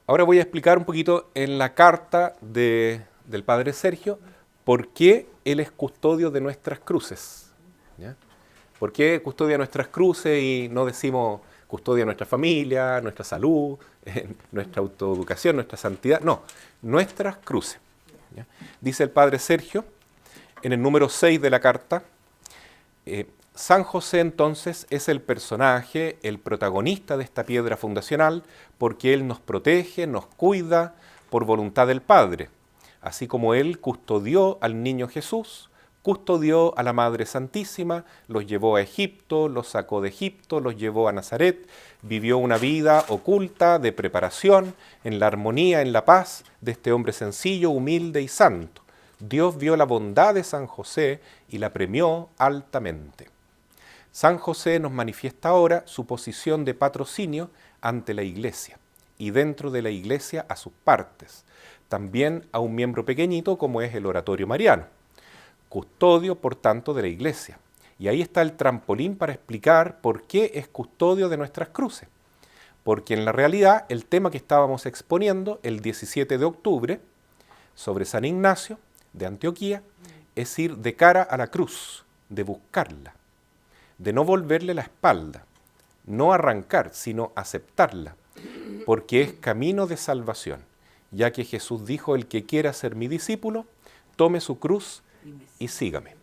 Ahora voy a explicar un poquito en la carta del Padre Sergio por qué él es custodio de nuestras cruces. ¿Ya? ¿Por qué custodia nuestras cruces y no decimos custodia nuestra familia, nuestra salud, nuestra autoeducación, nuestra santidad? No, nuestras cruces. ¿Ya? Dice el Padre Sergio en el número 6 de la carta, San José entonces es el personaje, el protagonista de esta piedra fundacional, porque él nos protege, nos cuida por voluntad del Padre, así como él custodió al niño Jesús, custodió a la Madre Santísima, los llevó a Egipto, los sacó de Egipto, los llevó a Nazaret, vivió una vida oculta de preparación, en la armonía, en la paz de este hombre sencillo, humilde y santo. Dios vio la bondad de San José y la premió altamente. San José nos manifiesta ahora su posición de patrocinio ante la Iglesia y dentro de la Iglesia a sus partes, también a un miembro pequeñito como es el oratorio mariano, custodio por tanto de la Iglesia. Y ahí está el trampolín para explicar por qué es custodio de nuestras cruces. Porque en la realidad el tema que estábamos exponiendo el 17 de octubre sobre San Ignacio de Antioquía es ir de cara a la cruz, de buscarla, de no volverle la espalda, no arrancar, sino aceptarla, porque es camino de salvación, ya que Jesús dijo, el que quiera ser mi discípulo, tome su cruz y sígame.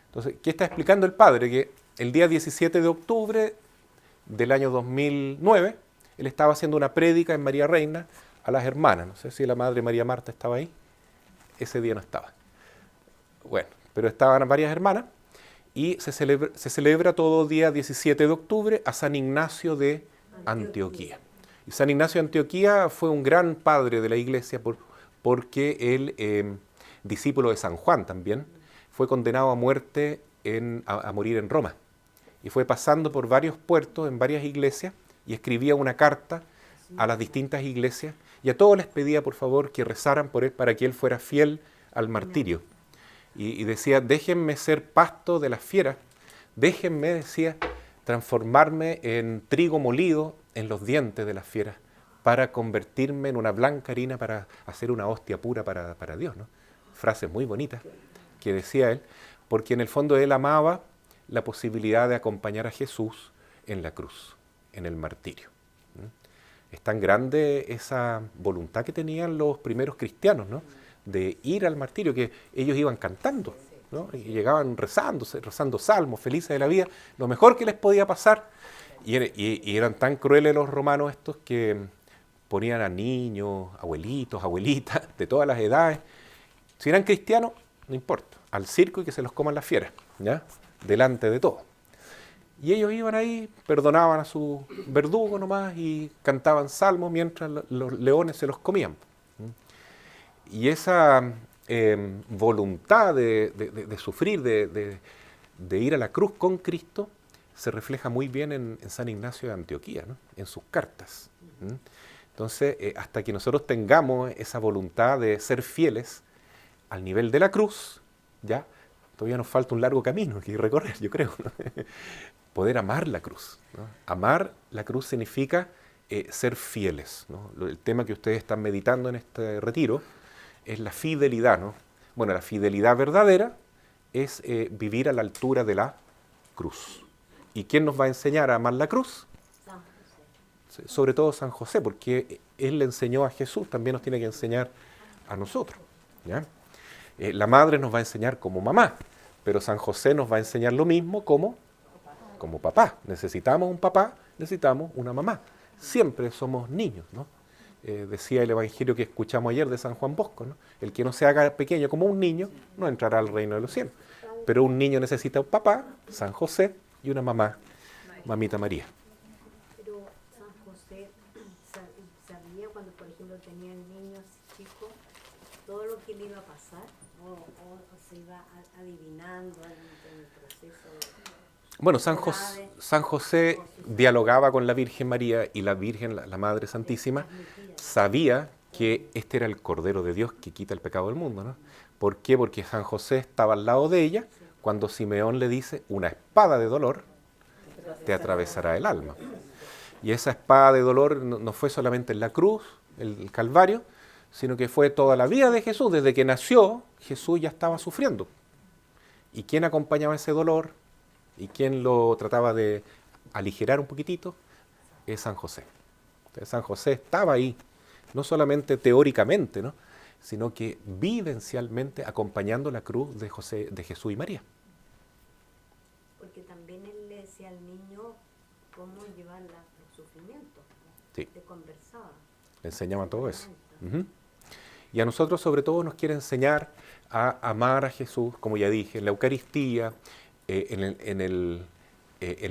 Entonces, ¿qué está explicando el Padre? Que el día 17 de octubre del año 2009, él estaba haciendo una prédica en María Reina a las hermanas. No sé si la Madre María Marta estaba ahí. Ese día no estaba. Bueno, pero estaban varias hermanas y se celebra todo día 17 de octubre a San Ignacio de Antioquía. Y San Ignacio de Antioquía fue un gran padre de la Iglesia porque él, discípulo de San Juan también, fue condenado a muerte, a morir en Roma. Y fue pasando por varios puertos, en varias iglesias, y escribía una carta a las distintas iglesias, y a todos les pedía, por favor, que rezaran por él para que él fuera fiel al martirio. Y decía, déjenme ser pasto de las fieras, déjenme, decía, transformarme en trigo molido en los dientes de las fieras, para convertirme en una blanca harina para hacer una hostia pura para Dios, ¿no? Frases muy bonitas que decía él, porque en el fondo él amaba la posibilidad de acompañar a Jesús en la cruz, en el martirio. Es tan grande esa voluntad que tenían los primeros cristianos, ¿no?, de ir al martirio, que ellos iban cantando, ¿no?, y llegaban rezando salmos, felices de la vida, lo mejor que les podía pasar. Y eran tan crueles los romanos estos que ponían a niños, abuelitos, abuelitas, de todas las edades. Si eran cristianos, no importa, al circo y que se los coman las fieras, ¿ya?, delante de todo. Y ellos iban ahí, perdonaban a su verdugo nomás y cantaban salmos mientras los leones se los comían. Y esa voluntad de sufrir, de ir a la cruz con Cristo, se refleja muy bien en San Ignacio de Antioquía, ¿no?, en sus cartas. Entonces, hasta que nosotros tengamos esa voluntad de ser fieles al nivel de la cruz, ya todavía nos falta un largo camino que recorrer, yo creo, ¿no? Poder amar la cruz, ¿no? Amar la cruz significa ser fieles, ¿no? El tema que ustedes están meditando en este retiro es la fidelidad, ¿no? Bueno, la fidelidad verdadera es vivir a la altura de la cruz. ¿Y quién nos va a enseñar a amar la cruz? San José. Sobre todo San José, porque él le enseñó a Jesús, también nos tiene que enseñar a nosotros, ¿ya? La madre nos va a enseñar como mamá, pero San José nos va a enseñar lo mismo como papá. Necesitamos un papá, necesitamos una mamá. Siempre somos niños, ¿no? Decía el evangelio que escuchamos ayer de San Juan Bosco, ¿no? El que no se haga pequeño como un niño no entrará al reino de los cielos. Pero un niño necesita un papá, San José, y una mamá, mamita María. Pero San José sabía cuando, por ejemplo, tenían niños chicos, todo lo que le iba a pasar, o se iba adivinando en el proceso. Bueno, San José dialogaba con la Virgen María y la Virgen, la Madre Santísima, sabía que este era el Cordero de Dios que quita el pecado del mundo, ¿no? ¿Por qué? Porque San José estaba al lado de ella cuando Simeón le dice, una espada de dolor te atravesará el alma. Y esa espada de dolor no fue solamente en la cruz, el Calvario, sino que fue toda la vida de Jesús. Desde que nació, Jesús ya estaba sufriendo. ¿Y quién acompañaba ese dolor? ¿Y quién lo trataba de aligerar un poquitito? Es San José. Entonces, San José estaba ahí, no solamente teóricamente, ¿no?, sino que vivencialmente acompañando la cruz de Jesús y María. Porque también él le decía al niño cómo llevar los sufrimientos, ¿no? Sí. Le conversaba. Le enseñaban todo eso. Y a nosotros sobre todo nos quiere enseñar a amar a Jesús, como ya dije, en la Eucaristía, en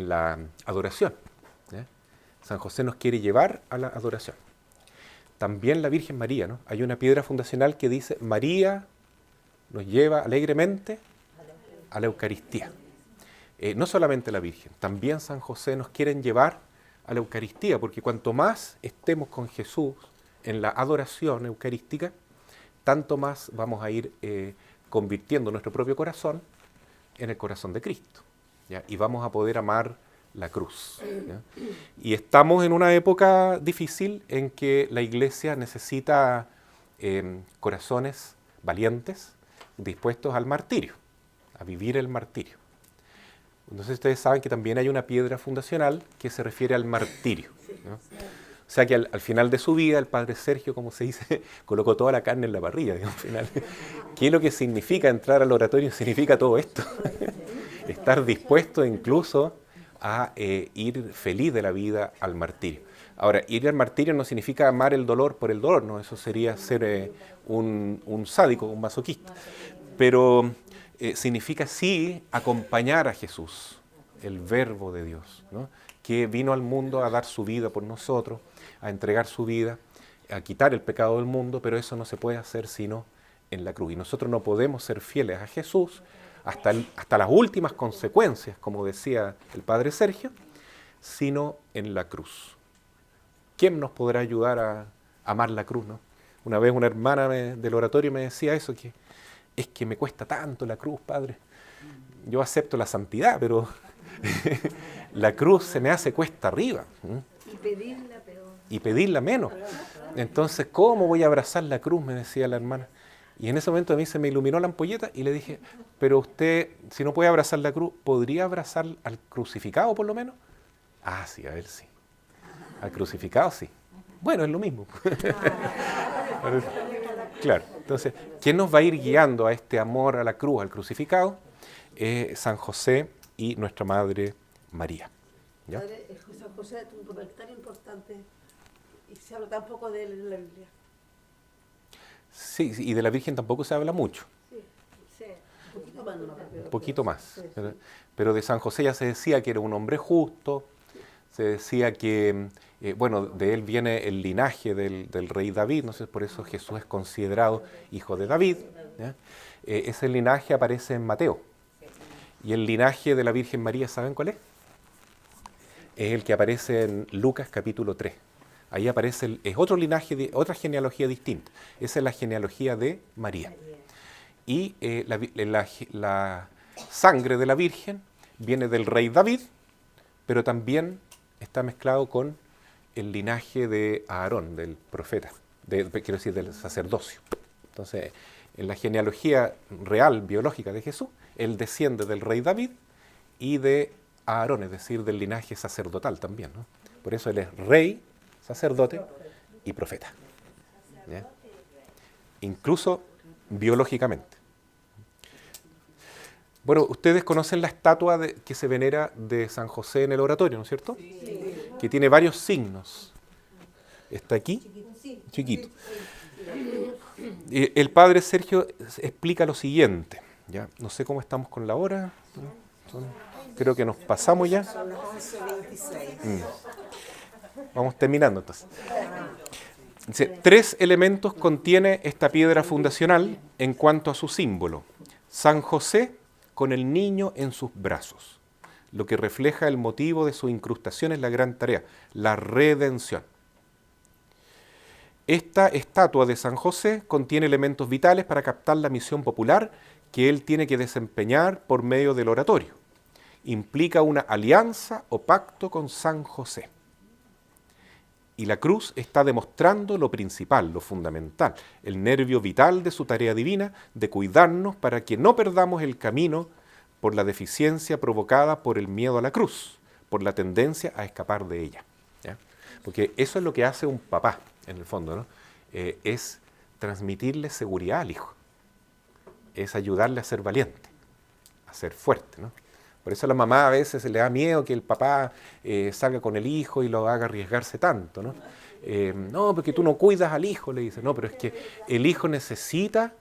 la adoración. San José nos quiere llevar a la adoración. También la Virgen María, ¿no? Hay una piedra fundacional que dice, María nos lleva alegremente a la Eucaristía. No solamente la Virgen, también San José nos quieren llevar a la Eucaristía, porque cuanto más estemos con Jesús en la adoración eucarística, tanto más vamos a ir convirtiendo nuestro propio corazón en el corazón de Cristo, ¿ya? Y vamos a poder amar la cruz, ¿ya? Y estamos en una época difícil en que la Iglesia necesita corazones valientes, dispuestos al martirio, a vivir el martirio. Entonces ustedes saben que también hay una piedra fundacional que se refiere al martirio, ¿no? O sea que al final de su vida el padre Sergio, como se dice, colocó toda la carne en la parrilla, digamos, al final. ¿Qué es lo que significa entrar al oratorio? Significa todo esto. Estar dispuesto incluso a ir feliz de la vida al martirio. Ahora, ir al martirio no significa amar el dolor por el dolor, ¿no? Eso sería ser un sádico, un masoquista. Pero significa sí acompañar a Jesús, el Verbo de Dios, ¿no?, que vino al mundo a dar su vida por nosotros, a entregar su vida, a quitar el pecado del mundo, pero eso no se puede hacer sino en la cruz. Y nosotros no podemos ser fieles a Jesús hasta las últimas consecuencias, como decía el padre Sergio, sino en la cruz. ¿Quién nos podrá ayudar a amar la cruz, no? Una vez una hermana del oratorio me decía eso, que es que me cuesta tanto la cruz, padre. Yo acepto la santidad, pero la cruz se me hace cuesta arriba. Y pedirla, pero... Y pedirla menos. Entonces, ¿cómo voy a abrazar la cruz?, me decía la hermana. Y en ese momento a mí se me iluminó la ampolleta y le dije, pero usted, si no puede abrazar la cruz, ¿podría abrazar al crucificado por lo menos? Ah, sí, a él sí. Al crucificado sí. Bueno, es lo mismo. Claro, entonces, ¿quién nos va a ir guiando a este amor a la cruz, al crucificado? San José y nuestra Madre María. ¿Ya? Padre, San José es un papel tan importante y se habla tan poco de él en la Biblia. Sí, y de la Virgen tampoco se habla mucho. Sí. Un poquito más, ¿no? Un poquito más. Pero de San José ya se decía que era un hombre justo, se decía que, bueno, de él viene el linaje del rey David, no sé, por eso Jesús es considerado hijo de David. ¿Ya? Ese linaje aparece en Mateo. Y el linaje de la Virgen María, ¿saben cuál es? Es el que aparece en Lucas capítulo 3. Ahí aparece, es otro linaje, otra genealogía distinta. Esa es la genealogía de María. Y la sangre de la Virgen viene del rey David, pero también está mezclado con el linaje de Aarón, del profeta, quiero decir, del sacerdocio. Entonces, en la genealogía real, biológica de Jesús, él desciende del rey David y de Aarón, es decir, del linaje sacerdotal también, ¿no? Por eso él es rey, sacerdote y profeta. ¿Ya? Incluso biológicamente. Bueno, ustedes conocen la estatua que se venera de San José en el oratorio, ¿no es cierto? Sí. Que tiene varios signos. Está aquí, chiquito. El padre Sergio explica lo siguiente. ¿Ya? No sé cómo estamos con la hora. Creo que nos pasamos ya. Son las 11:26. Vamos terminando entonces. Dice, 3 elementos contiene esta piedra fundacional en cuanto a su símbolo. San José con el niño en sus brazos, lo que refleja el motivo de su incrustación en la gran tarea, la redención. Esta estatua de San José contiene elementos vitales para captar la misión popular que él tiene que desempeñar por medio del oratorio. Implica una alianza o pacto con San José. Y la cruz está demostrando lo principal, lo fundamental, el nervio vital de su tarea divina de cuidarnos para que no perdamos el camino por la deficiencia provocada por el miedo a la cruz, por la tendencia a escapar de ella. ¿Ya? Porque eso es lo que hace un papá, en el fondo, ¿no? Es transmitirle seguridad al hijo, es ayudarle a ser valiente, a ser fuerte, ¿no? Por eso a la mamá a veces se le da miedo que el papá salga con el hijo y lo haga arriesgarse tanto, ¿no? No, porque tú no cuidas al hijo, le dice. No, pero es que el hijo necesita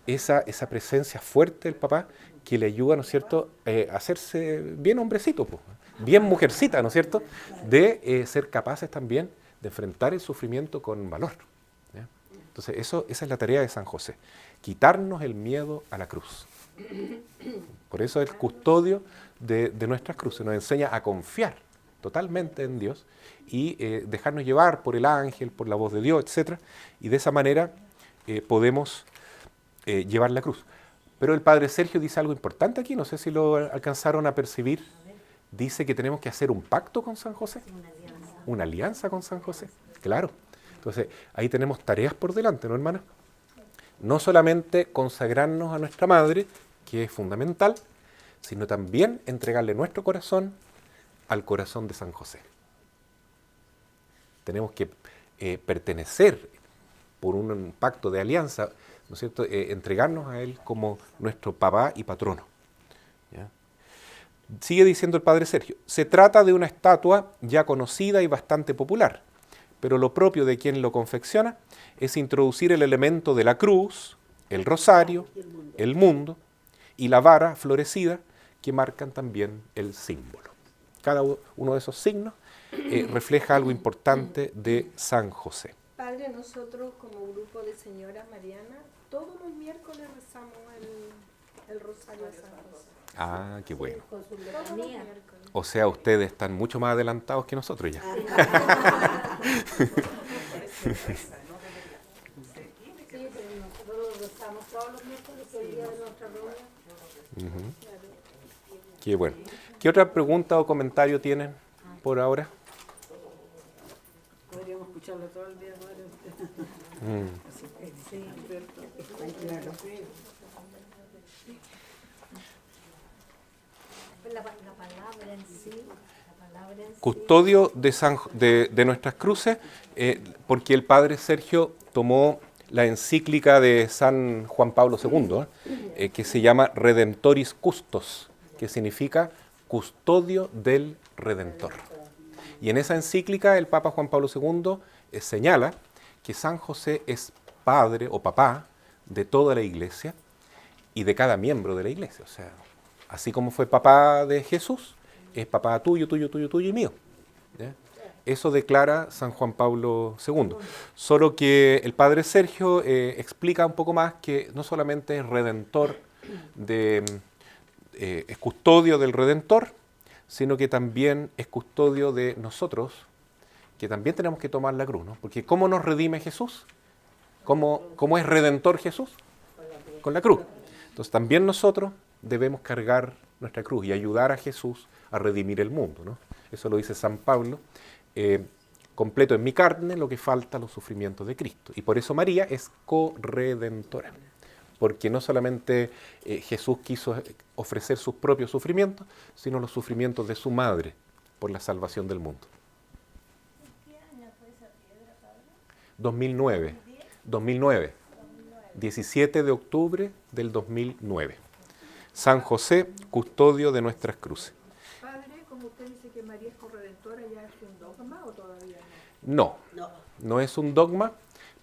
esa presencia fuerte del papá que le ayuda, ¿no es cierto?, a hacerse bien hombrecito, pues, bien mujercita, ¿no es cierto?, de ser capaces también de enfrentar el sufrimiento con valor. ¿Ya? Entonces, esa es la tarea de San José, quitarnos el miedo a la cruz. Por eso es el custodio de nuestras cruces, nos enseña a confiar totalmente en Dios y dejarnos llevar por el ángel, por la voz de Dios, etc. Y de esa manera podemos llevar la cruz. Pero el padre Sergio dice algo importante aquí, no sé si lo alcanzaron a percibir. Dice que tenemos que hacer un pacto con San José. Una alianza con San José, claro. Entonces, ahí tenemos tareas por delante, ¿no, hermana? No solamente consagrarnos a nuestra madre, que es fundamental, sino también entregarle nuestro corazón al corazón de San José. Tenemos que pertenecer por un pacto de alianza, ¿no es cierto?, entregarnos a él como nuestro papá y patrono. ¿Ya? Sigue diciendo el padre Sergio, se trata de una estatua ya conocida y bastante popular, pero lo propio de quien lo confecciona es introducir el elemento de la cruz, el rosario, el mundo y la vara florecida que marcan también el símbolo. Cada uno de esos signos refleja algo importante de San José. Padre, nosotros como grupo de señoras marianas, todos los miércoles rezamos el rosario de San José. Ah, qué bueno. Con su Todos los letanía. miércoles. O sea, ustedes están mucho más adelantados que nosotros ya. Sí, pero nosotros rezamos todos los miércoles el día de nuestra reunión. Qué bueno. ¿Qué otra pregunta o comentario tienen por ahora? Podríamos escucharlo todo el día. Sí, Claro. pues la palabra en sí, Custodio de nuestras cruces, porque el padre Sergio tomó la encíclica de San Juan Pablo II, que se llama Redemptoris Custos, que significa custodio del Redentor. Y en esa encíclica el Papa Juan Pablo II señala que San José es padre o papá de toda la Iglesia y de cada miembro de la Iglesia. O sea, así como fue papá de Jesús, es papá tuyo, tuyo, tuyo, tuyo y mío. ¿Ya? Eso declara San Juan Pablo II. Solo que el padre Sergio explica un poco más que no solamente es redentor, es custodio del Redentor, sino que también es custodio de nosotros, que también tenemos que tomar la cruz, ¿no? Porque ¿cómo nos redime Jesús? ¿Cómo es redentor Jesús? Con la cruz. Entonces también nosotros debemos cargar nuestra cruz y ayudar a Jesús a redimir el mundo, ¿no? Eso lo dice San Pablo. Completo en mi carne lo que falta los sufrimientos de Cristo. Y por eso María es corredentora. Porque no solamente Jesús quiso ofrecer sus propios sufrimientos, sino los sufrimientos de su madre por la salvación del mundo. ¿Qué año fue esa piedra, padre? 2009. 17 de octubre del 2009. San José, custodio de nuestras cruces. Padre, como usted dice que María es corredentora, ¿ya es un dogma o todavía no? No es un dogma,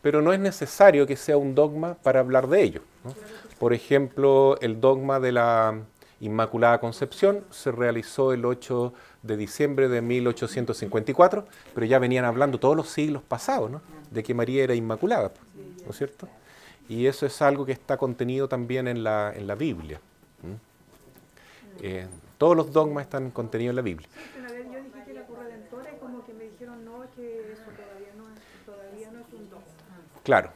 pero no es necesario que sea un dogma para hablar de ello, ¿no? Por ejemplo, el dogma de la Inmaculada Concepción se realizó el 8 de diciembre de 1854, pero ya venían hablando todos los siglos pasados, ¿no? De que María era inmaculada, ¿no es cierto? Y eso es algo que está contenido también en la Biblia. Todos los dogmas están contenidos en la Biblia. Una vez yo dije que era corredentora y como que me dijeron no, que eso todavía no es un dogma. Claro,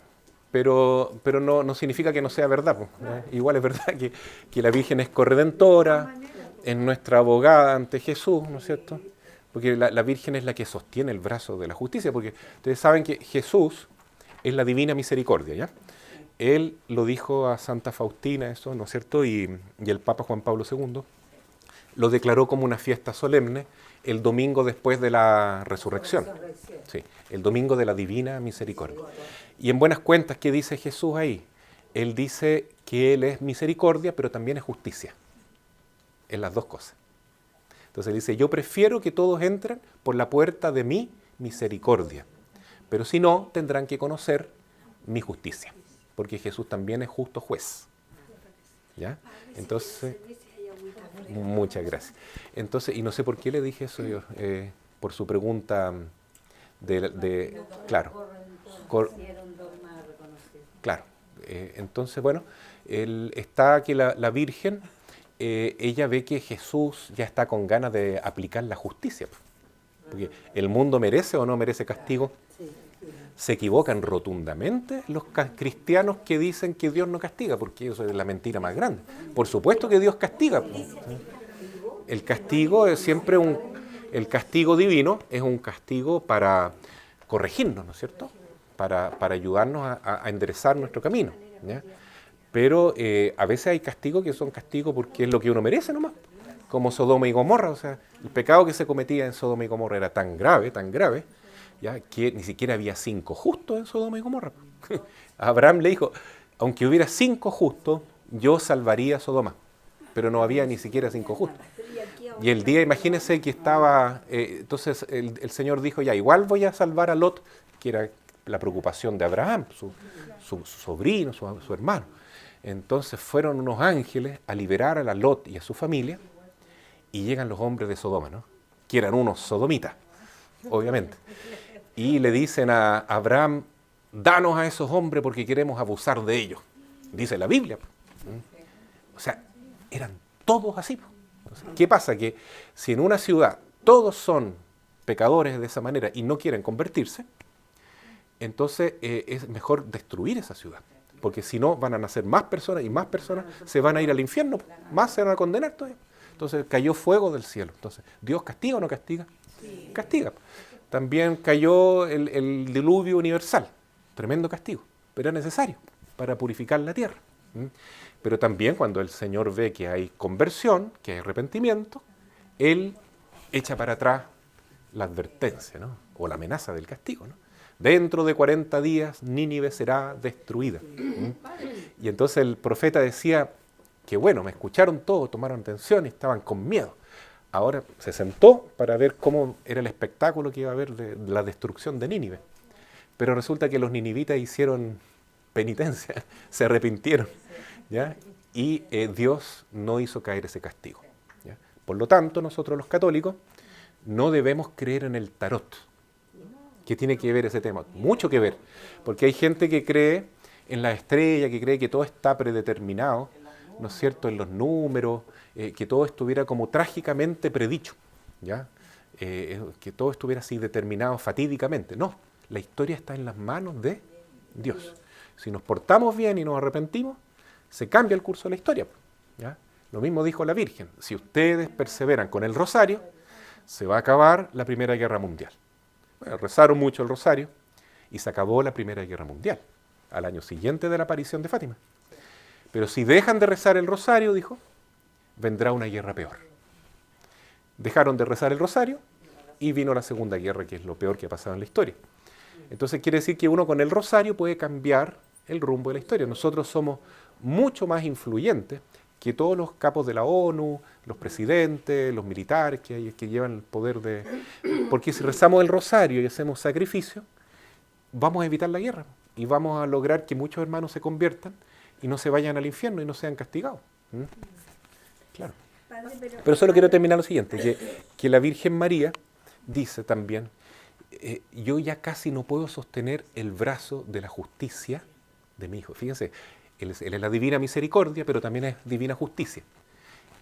pero no significa que no sea verdad, pues, ¿no? Igual es verdad que la Virgen es corredentora, es nuestra abogada ante Jesús, ¿no es cierto? Porque la Virgen es la que sostiene el brazo de la justicia, porque ustedes saben que Jesús es la divina misericordia, ¿ya? Él lo dijo a Santa Faustina, eso, ¿no es cierto? Y el Papa Juan Pablo II lo declaró como una fiesta solemne el domingo después de la resurrección. Sí, el domingo de la divina misericordia. Y en buenas cuentas, ¿qué dice Jesús ahí? Él dice que Él es misericordia, pero también es justicia. Es las dos cosas. Entonces dice, yo prefiero que todos entren por la puerta de mi misericordia, pero si no, tendrán que conocer mi justicia, porque Jesús también es justo juez. ¿Ya? Entonces, muchas gracias. Entonces, y no sé por qué le dije eso yo, por su pregunta claro. Claro. Entonces, bueno, está que la Virgen, ella ve que Jesús ya está con ganas de aplicar la justicia. Porque el mundo merece o no merece castigo. Se equivocan rotundamente los cristianos que dicen que Dios no castiga, porque eso es la mentira más grande. Por supuesto que Dios castiga. El castigo es siempre el castigo divino es un castigo para corregirnos, ¿no es cierto? Para ayudarnos a enderezar nuestro camino, ¿ya? Pero a veces hay castigos que son castigos porque es lo que uno merece nomás, como Sodoma y Gomorra. O sea, el pecado que se cometía en Sodoma y Gomorra era tan grave, ¿ya? Que ni siquiera había 5 justos en Sodoma y Gomorra. Abraham le dijo, aunque hubiera 5 justos, yo salvaría Sodoma, pero no había ni siquiera 5 justos. Y el día, imagínense que estaba, entonces el Señor dijo, ya, igual voy a salvar a Lot, que era la preocupación de Abraham, su sobrino, su hermano. Entonces fueron unos ángeles a liberar a Lot y a su familia, y llegan los hombres de Sodoma, ¿no? Que eran unos sodomitas, obviamente. Y le dicen a Abraham, danos a esos hombres porque queremos abusar de ellos. Dice la Biblia. O sea, eran todos así. Entonces, ¿qué pasa? Que si en una ciudad todos son pecadores de esa manera y no quieren convertirse, entonces es mejor destruir esa ciudad. Porque si no, van a nacer más personas y más personas se van a ir al infierno, más se van a condenar todavía. Entonces cayó fuego del cielo. Entonces, ¿Dios castiga o no castiga? Sí. Castiga. también cayó el diluvio universal, tremendo castigo, pero era necesario para purificar la tierra. Pero también cuando el Señor ve que hay conversión, que hay arrepentimiento, Él echa para atrás la advertencia, ¿no? O la amenaza del castigo, ¿no? Dentro de 40 días Nínive será destruida. Y entonces el profeta decía que bueno, me escucharon todos, tomaron atención y estaban con miedo. Ahora se sentó para ver cómo era el espectáculo que iba a haber de la destrucción de Nínive. Pero resulta que los ninivitas hicieron penitencia, se arrepintieron, ¿ya? Y Dios no hizo caer ese castigo, ¿ya? Por lo tanto, nosotros los católicos no debemos creer en el tarot. ¿Qué tiene que ver ese tema? Mucho que ver, porque hay gente que cree en la estrella, que cree que todo está predeterminado, ¿no es cierto?, en los números, que todo estuviera como trágicamente predicho, ¿ya? Que todo estuviera así determinado fatídicamente. No, la historia está en las manos de Dios. Si nos portamos bien y nos arrepentimos, se cambia el curso de la historia, ¿ya? Lo mismo dijo la Virgen: si ustedes perseveran con el rosario, se va a acabar la Primera Guerra Mundial. Bueno, rezaron mucho el rosario y se acabó la Primera Guerra Mundial, al año siguiente de la aparición de Fátima. Pero si dejan de rezar el rosario, dijo, vendrá una guerra peor. Dejaron de rezar el rosario y vino la Segunda Guerra, que es lo peor que ha pasado en la historia. Entonces quiere decir que uno con el rosario puede cambiar el rumbo de la historia. Nosotros somos mucho más influyentes que todos los capos de la ONU, los presidentes, los militares que llevan el poder de... Porque si rezamos el rosario y hacemos sacrificio, vamos a evitar la guerra y vamos a lograr que muchos hermanos se conviertan y no se vayan al infierno y no sean castigados. Claro. Pero solo quiero terminar lo siguiente, que la Virgen María dice también, yo ya casi no puedo sostener el brazo de la justicia de mi hijo. Fíjense, él es la divina misericordia, pero también es divina justicia.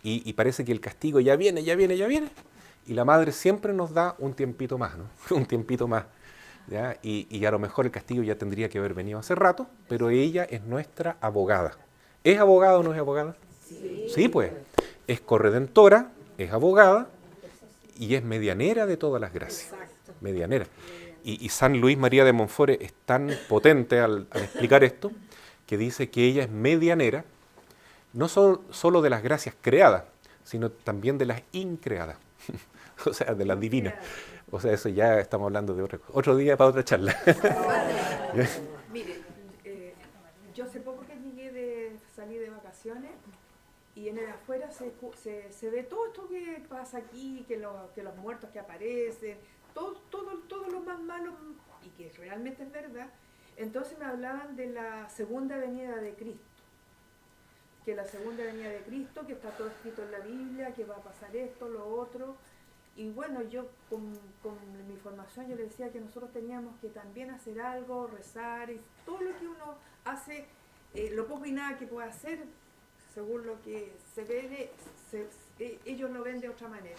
Y parece que el castigo ya viene, y la madre siempre nos da un tiempito más, ¿no? Un tiempito más, ¿ya? Y a lo mejor el castigo ya tendría que haber venido hace rato, pero ella es nuestra abogada. ¿Es abogada o no es abogada? Sí, pues. Es corredentora, es abogada y es medianera de todas las gracias. Medianera. Y San Luis María de Montfort es tan potente al explicar esto, que dice que ella es medianera, no solo de las gracias creadas, sino también de las increadas, o sea, de las divinas. O sea, eso ya estamos hablando de otra cosa. Otro día para otra charla. Mire, yo hace poco que salí de vacaciones y en el afuera se ve todo esto que pasa aquí, que los muertos que aparecen, todo lo más malo, y que realmente es verdad. Entonces me hablaban de la segunda venida de Cristo, que la segunda venida de Cristo, que está todo escrito en la Biblia, que va a pasar esto, lo otro. Y bueno, yo con mi formación yo le decía que nosotros teníamos que también hacer algo, rezar, y todo lo que uno hace, lo poco y nada que puede hacer, según lo que se ve, ellos lo ven de otra manera.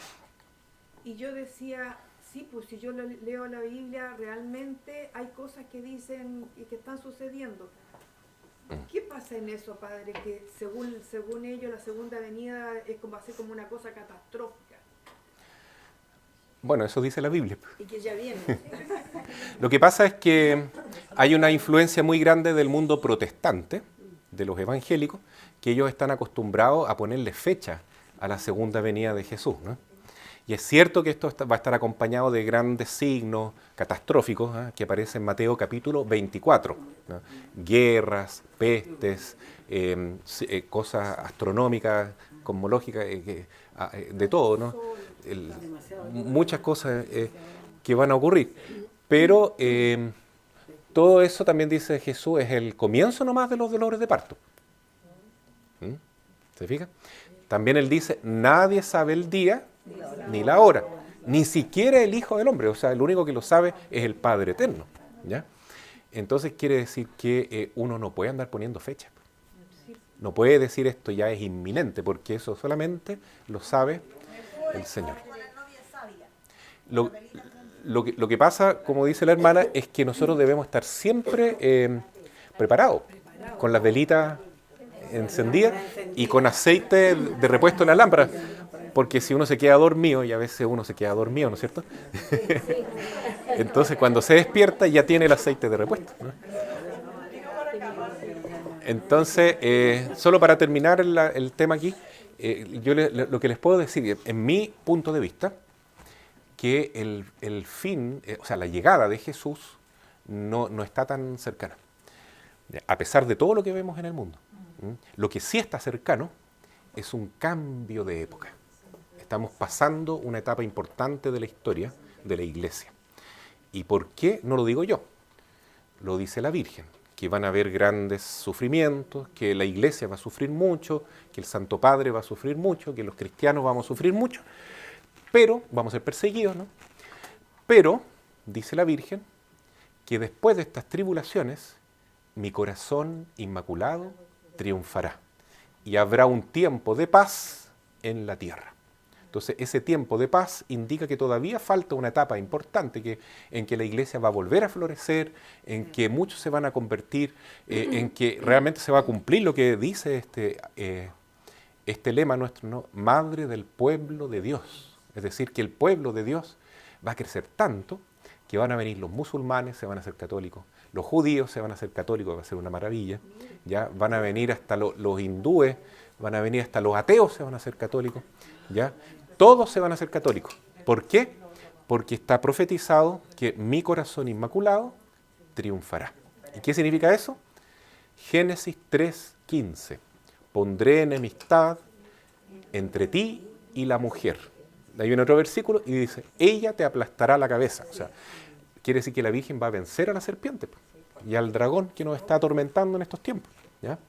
Y yo decía, sí, pues si yo leo la Biblia, realmente hay cosas que dicen y que están sucediendo. ¿Qué pasa en eso, padre? Que según ellos la segunda venida es como así como una cosa catastrófica. Bueno, eso dice la Biblia. Y que ya viene. Lo que pasa es que hay una influencia muy grande del mundo protestante, de los evangélicos, que ellos están acostumbrados a ponerle fecha a la segunda venida de Jesús, ¿no? Y es cierto que esto va a estar acompañado de grandes signos catastróficos, ¿eh? Que aparecen en Mateo capítulo 24. ¿No? Guerras, pestes, cosas astronómicas, cosmológicas, de todo, ¿no? Muchas cosas que van a ocurrir. Pero todo eso también dice Jesús es el comienzo nomás de los dolores de parto. ¿Se fija? También él dice, nadie sabe el día ni la hora, ni siquiera el Hijo del Hombre, o sea, el único que lo sabe es el Padre Eterno, ¿ya? Entonces quiere decir que uno no puede andar poniendo fechas, no puede decir esto ya es inminente, porque eso solamente lo sabe el Señor. Lo que pasa, como dice la hermana, es que nosotros debemos estar siempre preparados, con las velitas encendidas y con aceite de repuesto en la lámpara, porque si uno se queda dormido, y a veces uno se queda dormido, ¿no es cierto? Entonces cuando se despierta ya tiene el aceite de repuesto, ¿no? Entonces, solo para terminar el tema aquí, yo lo que les puedo decir, en mi punto de vista, que el fin, o sea, la llegada de Jesús no está tan cercana, a pesar de todo lo que vemos en el mundo. Lo que sí está cercano es un cambio de época. Estamos pasando una etapa importante de la historia de la Iglesia. ¿Y por qué? No lo digo yo, lo dice la Virgen, que van a haber grandes sufrimientos, que la Iglesia va a sufrir mucho, que el Santo Padre va a sufrir mucho, que los cristianos vamos a sufrir mucho, pero vamos a ser perseguidos, ¿no? Pero, dice la Virgen, que después de estas tribulaciones, mi corazón inmaculado triunfará y habrá un tiempo de paz en la tierra. Entonces, ese tiempo de paz indica que todavía falta una etapa importante en que la Iglesia va a volver a florecer, en que muchos se van a convertir, en que realmente se va a cumplir lo que dice este lema nuestro, ¿no? Madre del pueblo de Dios. Es decir, que el pueblo de Dios va a crecer tanto que van a venir los musulmanes, se van a hacer católicos, los judíos se van a hacer católicos, va a ser una maravilla, ya van a venir hasta los hindúes, van a venir hasta los ateos, se van a hacer católicos, ya todos se van a hacer católicos. ¿Por qué? Porque está profetizado que mi corazón inmaculado triunfará. ¿Y qué significa eso? Génesis 3:15. Pondré enemistad entre ti y la mujer. Ahí viene otro versículo y dice, ella te aplastará la cabeza. O sea, quiere decir que la Virgen va a vencer a la serpiente y al dragón que nos está atormentando en estos tiempos, ¿ya?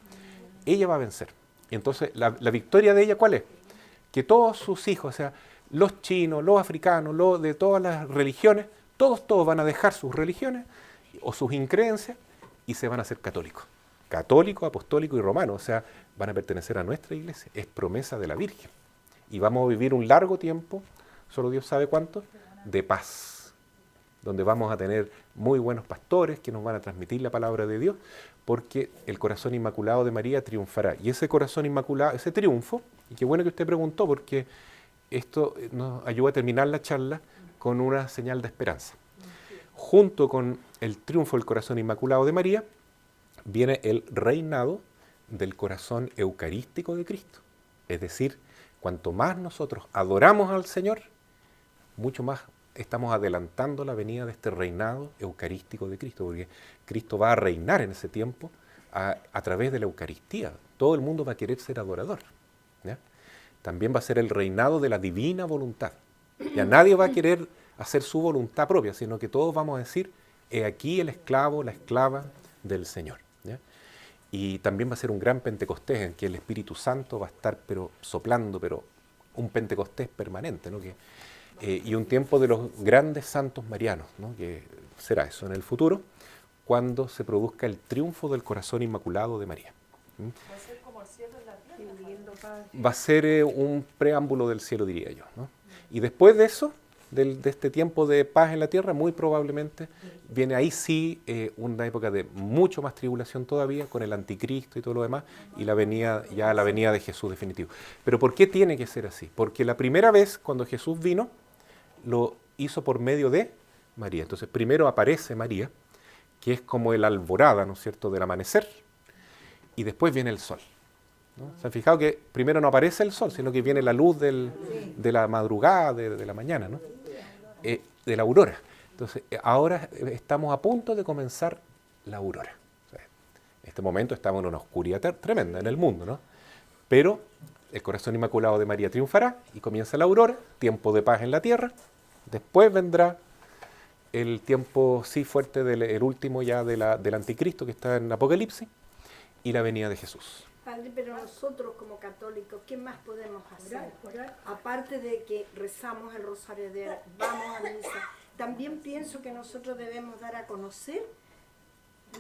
Ella va a vencer. Y entonces, la victoria de ella, ¿cuál es? Que todos sus hijos, o sea, los chinos, los africanos, los de todas las religiones, todos van a dejar sus religiones o sus increencias y se van a hacer católicos. Católicos, apostólicos y romanos, o sea, van a pertenecer a nuestra iglesia. Es promesa de la Virgen. Y vamos a vivir un largo tiempo, solo Dios sabe cuánto, de paz, donde vamos a tener muy buenos pastores que nos van a transmitir la palabra de Dios, porque el corazón inmaculado de María triunfará. Y ese corazón inmaculado, ese triunfo, y qué bueno que usted preguntó, porque esto nos ayuda a terminar la charla con una señal de esperanza. Junto con el triunfo del corazón inmaculado de María, viene el reinado del corazón eucarístico de Cristo. Es decir, cuanto más nosotros adoramos al Señor, mucho más estamos adelantando la venida de este reinado eucarístico de Cristo, porque Cristo va a reinar en ese tiempo a través de la Eucaristía. Todo el mundo va a querer ser adorador, ¿ya? También va a ser el reinado de la divina voluntad. Ya nadie va a querer hacer su voluntad propia, sino que todos vamos a decir, he aquí el esclavo, la esclava del Señor, ¿ya? Y también va a ser un gran Pentecostés en que el Espíritu Santo va a estar soplando, pero un Pentecostés permanente, ¿no? Y un tiempo de los grandes santos marianos, ¿no? Que será eso en el futuro, cuando se produzca el triunfo del corazón inmaculado de María. Va a ser como el cielo en la tierra. Va a ser un preámbulo del cielo, diría yo, ¿no? Y después de eso, de este tiempo de paz en la tierra, muy probablemente viene ahí sí una época de mucho más tribulación todavía, con el anticristo y todo lo demás, y la venida de Jesús definitivo. Pero ¿por qué tiene que ser así? Porque la primera vez cuando Jesús vino, lo hizo por medio de María. Entonces primero aparece María, que es como el alborada, ¿no es cierto?, del amanecer, y después viene el sol, ¿no? ¿Se han fijado que primero no aparece el sol, sino que viene la luz de la madrugada, de la mañana, ¿no? De la aurora? Entonces, ahora estamos a punto de comenzar la aurora. O sea, en este momento estamos en una oscuridad tremenda en el mundo, ¿no? Pero el corazón inmaculado de María triunfará y comienza la aurora, tiempo de paz en la tierra. Después vendrá el tiempo, sí, fuerte, el último ya del anticristo que está en Apocalipsis, y la venida de Jesús. Padre, pero nosotros como católicos, ¿qué más podemos hacer? Orar. Aparte de que rezamos el rosario, vamos a misa, también pienso que nosotros debemos dar a conocer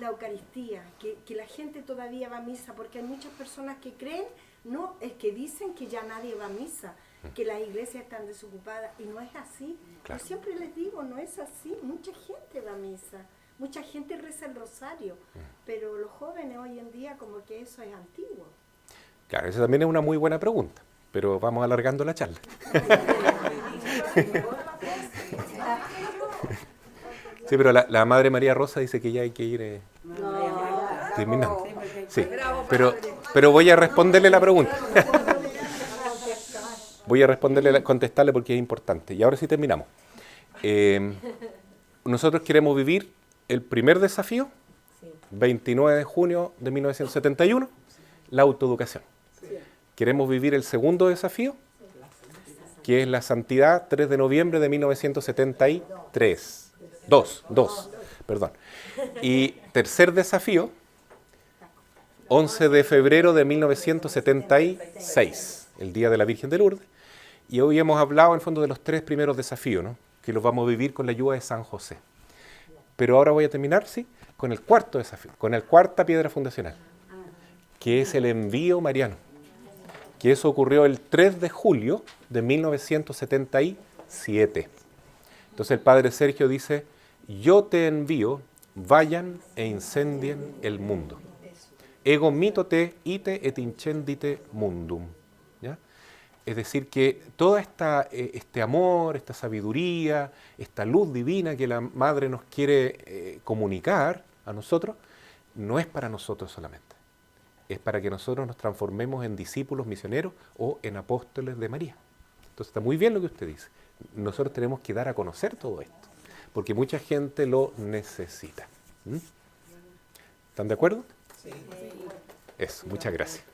la Eucaristía, que la gente todavía va a misa, porque hay muchas personas que creen, no, es que dicen que ya nadie va a misa, que las iglesias están desocupadas, y no es así. Claro. Yo siempre les digo, no es así, mucha gente va a misa, mucha gente reza el rosario, pero los jóvenes hoy en día como que eso es antiguo. Claro, esa también es una muy buena pregunta, pero vamos alargando la charla. Sí, pero la Madre María Rosa dice que ya hay que ir terminando. Sí, pero voy a responderle la pregunta. Voy a contestarle porque es importante. Y ahora sí terminamos. Nosotros queremos vivir el primer desafío, 29 de junio de 1971, la autoeducación. Queremos vivir el segundo desafío, que es la santidad, 3 de noviembre de 1973. Perdón. Y tercer desafío, 11 de febrero de 1976, el Día de la Virgen de Lourdes. Y hoy hemos hablado en el fondo de los 3 primeros desafíos, ¿no? Que los vamos a vivir con la ayuda de San José. Pero ahora voy a terminar, sí, con el cuarto desafío, con la cuarta piedra fundacional, que es el envío mariano. Que eso ocurrió el 3 de julio de 1977. Entonces el padre Sergio dice, yo te envío, vayan e incendien el mundo. Ego mito te ite et incendite mundum. ¿Ya? Es decir, que toda este amor, esta sabiduría, esta luz divina que la Madre nos quiere comunicar a nosotros, no es para nosotros solamente. Es para que nosotros nos transformemos en discípulos misioneros o en apóstoles de María. Entonces está muy bien lo que usted dice. Nosotros tenemos que dar a conocer todo esto, porque mucha gente lo necesita. ¿Están de acuerdo? Sí. Eso, muchas gracias.